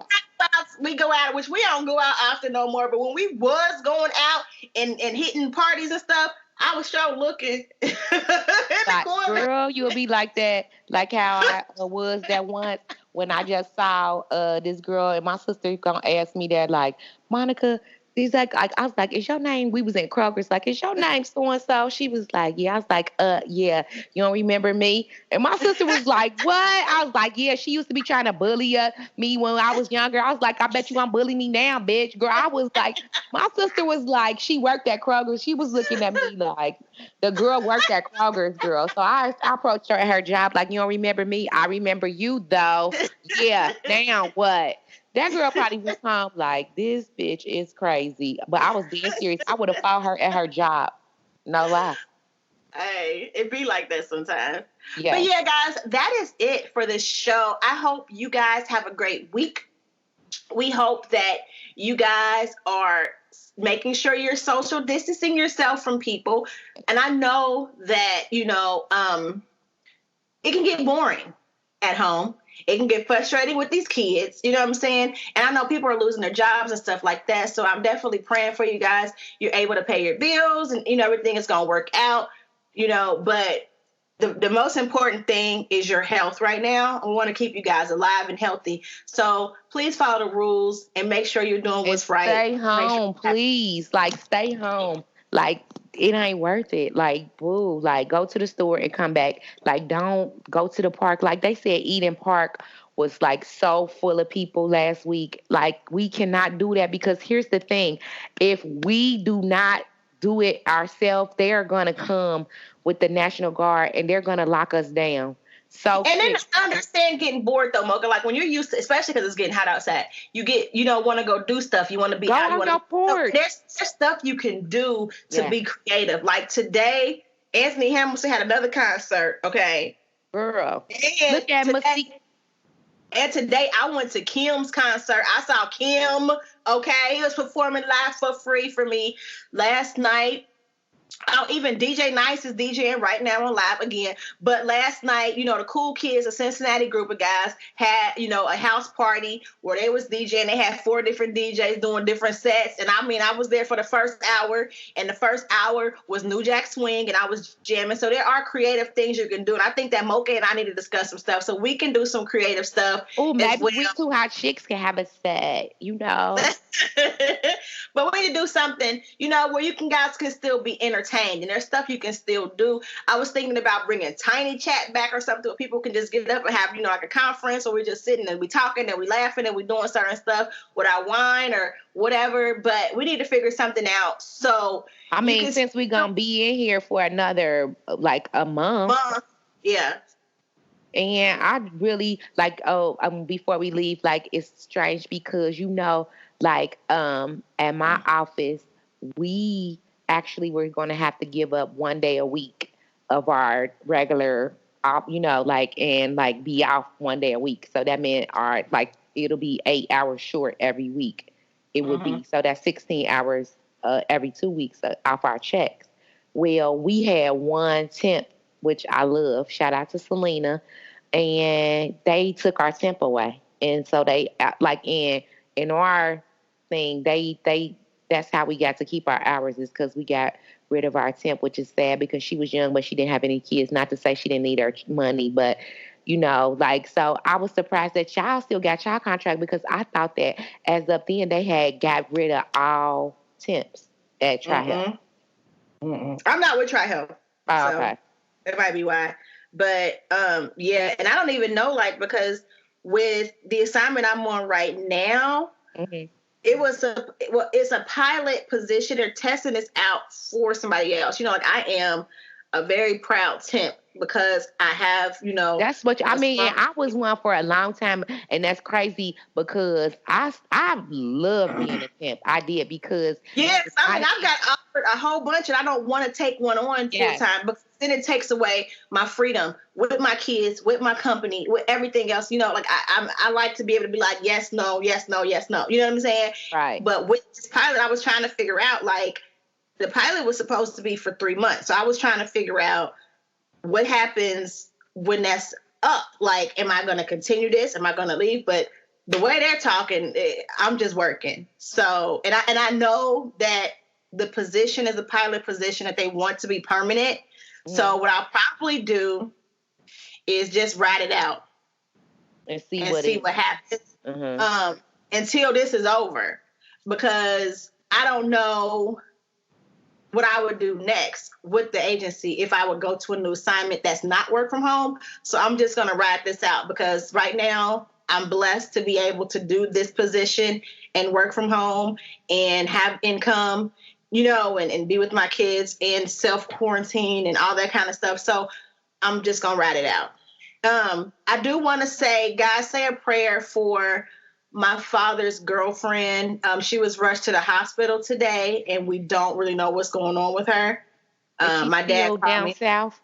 we go out, which we don't go out often no more. But when we was going out and hitting parties and stuff, I was sure looking in the corner. Girl, you'll be like that, like how I was that once when I just saw this girl, and my sister gonna ask me that, like, Monica, he's like, I was like, is your name? We was in Kroger's, like, is your name so and so? She was like, yeah. I was like, yeah. You don't remember me? And my sister was like, what? I was like, yeah. She used to be trying to bully me when I was younger. I was like, I bet you won't bully me now, bitch. Girl, I was like, my sister was like, she worked at Kroger's. She was looking at me like, the girl worked at Kroger's, girl. So I approached her at her job, like, you don't remember me? I remember you, though. Yeah. Now what? That girl probably was home like, this bitch is crazy. But I was being serious. I would have fought her at her job. No lie. Hey, it be like that sometimes. Yeah. But yeah, guys, that is it for this show. I hope you guys have a great week. We hope that you guys are making sure you're social distancing yourself from people. And I know that, it can get boring at home. It can get frustrating with these kids, you know what I'm saying? And I know people are losing their jobs and stuff like that. So I'm definitely praying for you guys. You're able to pay your bills and, everything is going to work out, but the most important thing is your health right now. We want to keep you guys alive and healthy. So please follow the rules and make sure you're doing what's right. Stay home, please. Like, stay home. Like, it ain't worth it. Like, boo. Like, go to the store and come back. Like, don't go to the park. Like, they said Eden Park was, like, so full of people last week. Like, we cannot do that because here's the thing. If we do not do it ourselves, they are going to come with the National Guard and they're going to lock us down. So, and then I understand getting bored though, Mocha. Like when you're used to, especially because it's getting hot outside, you want to go do stuff. You want to be out. You want to. There's stuff you can do to be creative. Like today, Anthony Hamilton had another concert. Okay, girl, look at Missy. And today I went to Kim's concert. I saw Kim. Okay, he was performing live for free for me last night. Oh, even DJ Nice is DJing right now on live again. But last night, the Cool Kids, a Cincinnati group of guys, had, a house party where they was DJing. They had 4 different DJs doing different sets. And I was there for the first hour. And the first hour was New Jack Swing. And I was jamming. So there are creative things you can do. And I think that Mocha and I need to discuss some stuff. So we can do some creative stuff. Oh, maybe we two hot chicks can have a set, But we need to do something, where guys can still be entertained. And there's stuff you can still do. I was thinking about bringing Tiny Chat back or something where people can just get up and have, like a conference where we're just sitting and we talking and we laughing and we doing certain stuff with our wine or whatever. But we need to figure something out. So, since we're going to be in here for another, like a month. Yeah. And I really before we leave, like, it's strange because, at my office, we actually we're going to have to give up 1 day a week of our regular, and be off 1 day a week. So that meant it'll be 8 hours short every week. It would be. So that's 16 hours every 2 weeks off our checks. Well, we had 1 temp, which I love. Shout out to Selena. And they took our temp away. And so they like in our thing, they that's how we got to keep our hours, is because we got rid of our temp, which is sad because she was young, but she didn't have any kids. Not to say she didn't need her money, but like, so I was surprised that y'all still got y'all contract, because I thought that as of then they had got rid of all temps at TriHealth. I'm not with TriHealth. Oh, so okay. That might be why. But yeah, and I don't even know, like, because with the assignment I'm on right now, it's a pilot position. They're testing this out for somebody else. Like, I am a very proud temp because I have, That's what I mean. And I was one for a long time, and that's crazy because I love being a temp. I did, because yes, I've got offered a whole bunch, and I don't want to take one on full time, because then it takes away my freedom with my kids, with my company, with everything else. Like, I like to be able to be like, yes, no, yes, no, yes, no. You know what I'm saying? Right. But with this pilot, I was trying to figure out, like, the pilot was supposed to be for 3 months, so I was trying to figure out what happens when that's up. Like, am I going to continue this? Am I going to leave? But the way they're talking, I'm just working. So, and I know that the position is a pilot position that they want to be permanent. So what I'll probably do is just ride it out and see what happens until this is over, because I don't know what I would do next with the agency if I would go to a new assignment that's not work from home. So I'm just going to ride this out, because right now I'm blessed to be able to do this position and work from home and have income, and be with my kids and self-quarantine and all that kind of stuff. So I'm just going to ride it out. I do want to say, guys, say a prayer for my father's girlfriend. She was rushed to the hospital today, and we don't really know what's going on with her. My dad down south.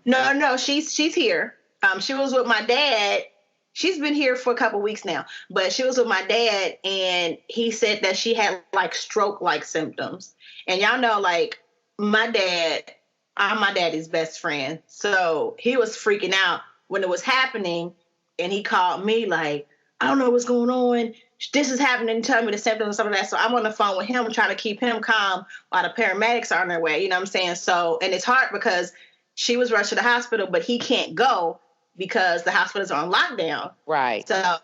No, she's here. She was with my dad. She's been here for a couple weeks now, but she was with my dad, and he said that she had like stroke-like symptoms. And y'all know, like, my dad, I'm my daddy's best friend, so he was freaking out when it was happening, and he called me like, I don't know what's going on. This is happening. Tell me the symptoms and stuff like that. So I'm on the phone with him trying to keep him calm while the paramedics are on their way. You know what I'm saying? So, and it's hard because she was rushed to the hospital, but he can't go because the hospitals are on lockdown. Right. So,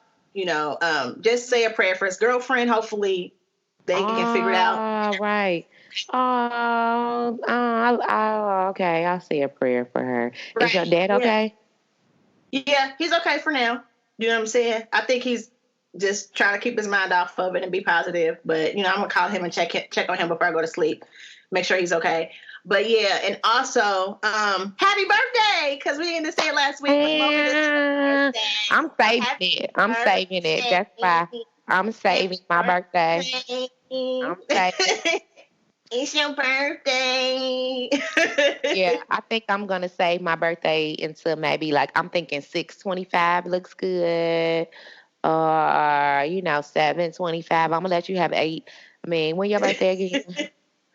just say a prayer for his girlfriend. Hopefully they can figure it out. Right. Okay. I'll say a prayer for her. Right. Is your dad okay? Yeah, he's okay for now. You know what I'm saying? I think he's just trying to keep his mind off of it and be positive. But, I'm going to call him and check on him before I go to sleep. Make sure he's okay. But, yeah, and also, happy birthday, because we didn't say it last week. I'm saving it. That's why I'm saving my birthday. I'm saving It's your birthday. Yeah, I think I'm going to save my birthday until maybe, like, I'm thinking 6/25 looks good. Or, 7/25. I'm going to let you have 8. I mean, when your birthday again?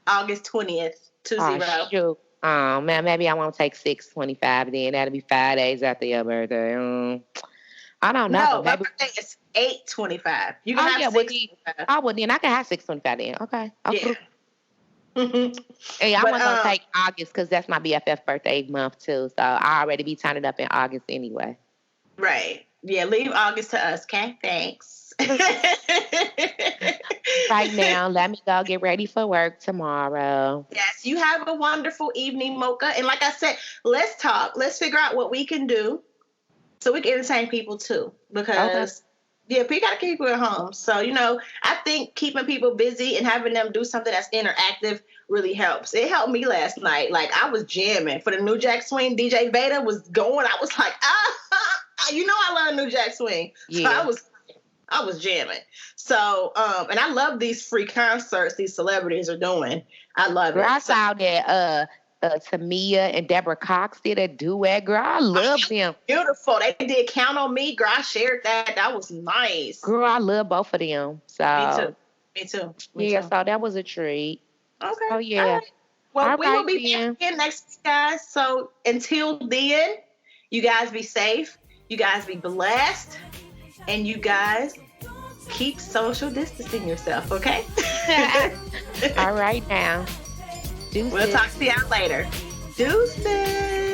August 20th, 20. Oh, shoot. Oh, man, maybe I won't take 6/25 then. That'll be 5 days after your birthday. I don't know. No, my birthday is 8/25. You can have 6/25. Then I can have 6/25 then. Okay. Yeah. Hey, I wasn't going to take August because that's my BFF birthday month too. So I'll already be turning up in August anyway. Right. Yeah, leave August to us, okay? Thanks. Right now, let me go get ready for work tomorrow. Yes, you have a wonderful evening, Mocha. And like I said, let's talk. Let's figure out what we can do so we can entertain people too. Because, yeah, we got to keep people at home. So, I think keeping people busy and having them do something that's interactive really helps. It helped me last night. Like, I was jamming for the New Jack Swing. DJ Veda was going. I was like, I love New Jack Swing. Yeah. So I was jamming. So, and I love these free concerts these celebrities are doing. I love it. I saw that Tamia and Deborah Cox did a duet. Girl, I love them. Beautiful. They did Count on Me. Girl, I shared that. That was nice. Girl, I love both of them. So Me too. So that was a treat. Okay. Oh, yeah. Right. Well, we will be back again next week, guys. So until then, you guys be safe. You guys be blessed. And you guys, keep social distancing yourself, okay? All right now. Deuces. We'll talk to y'all later. Deuces.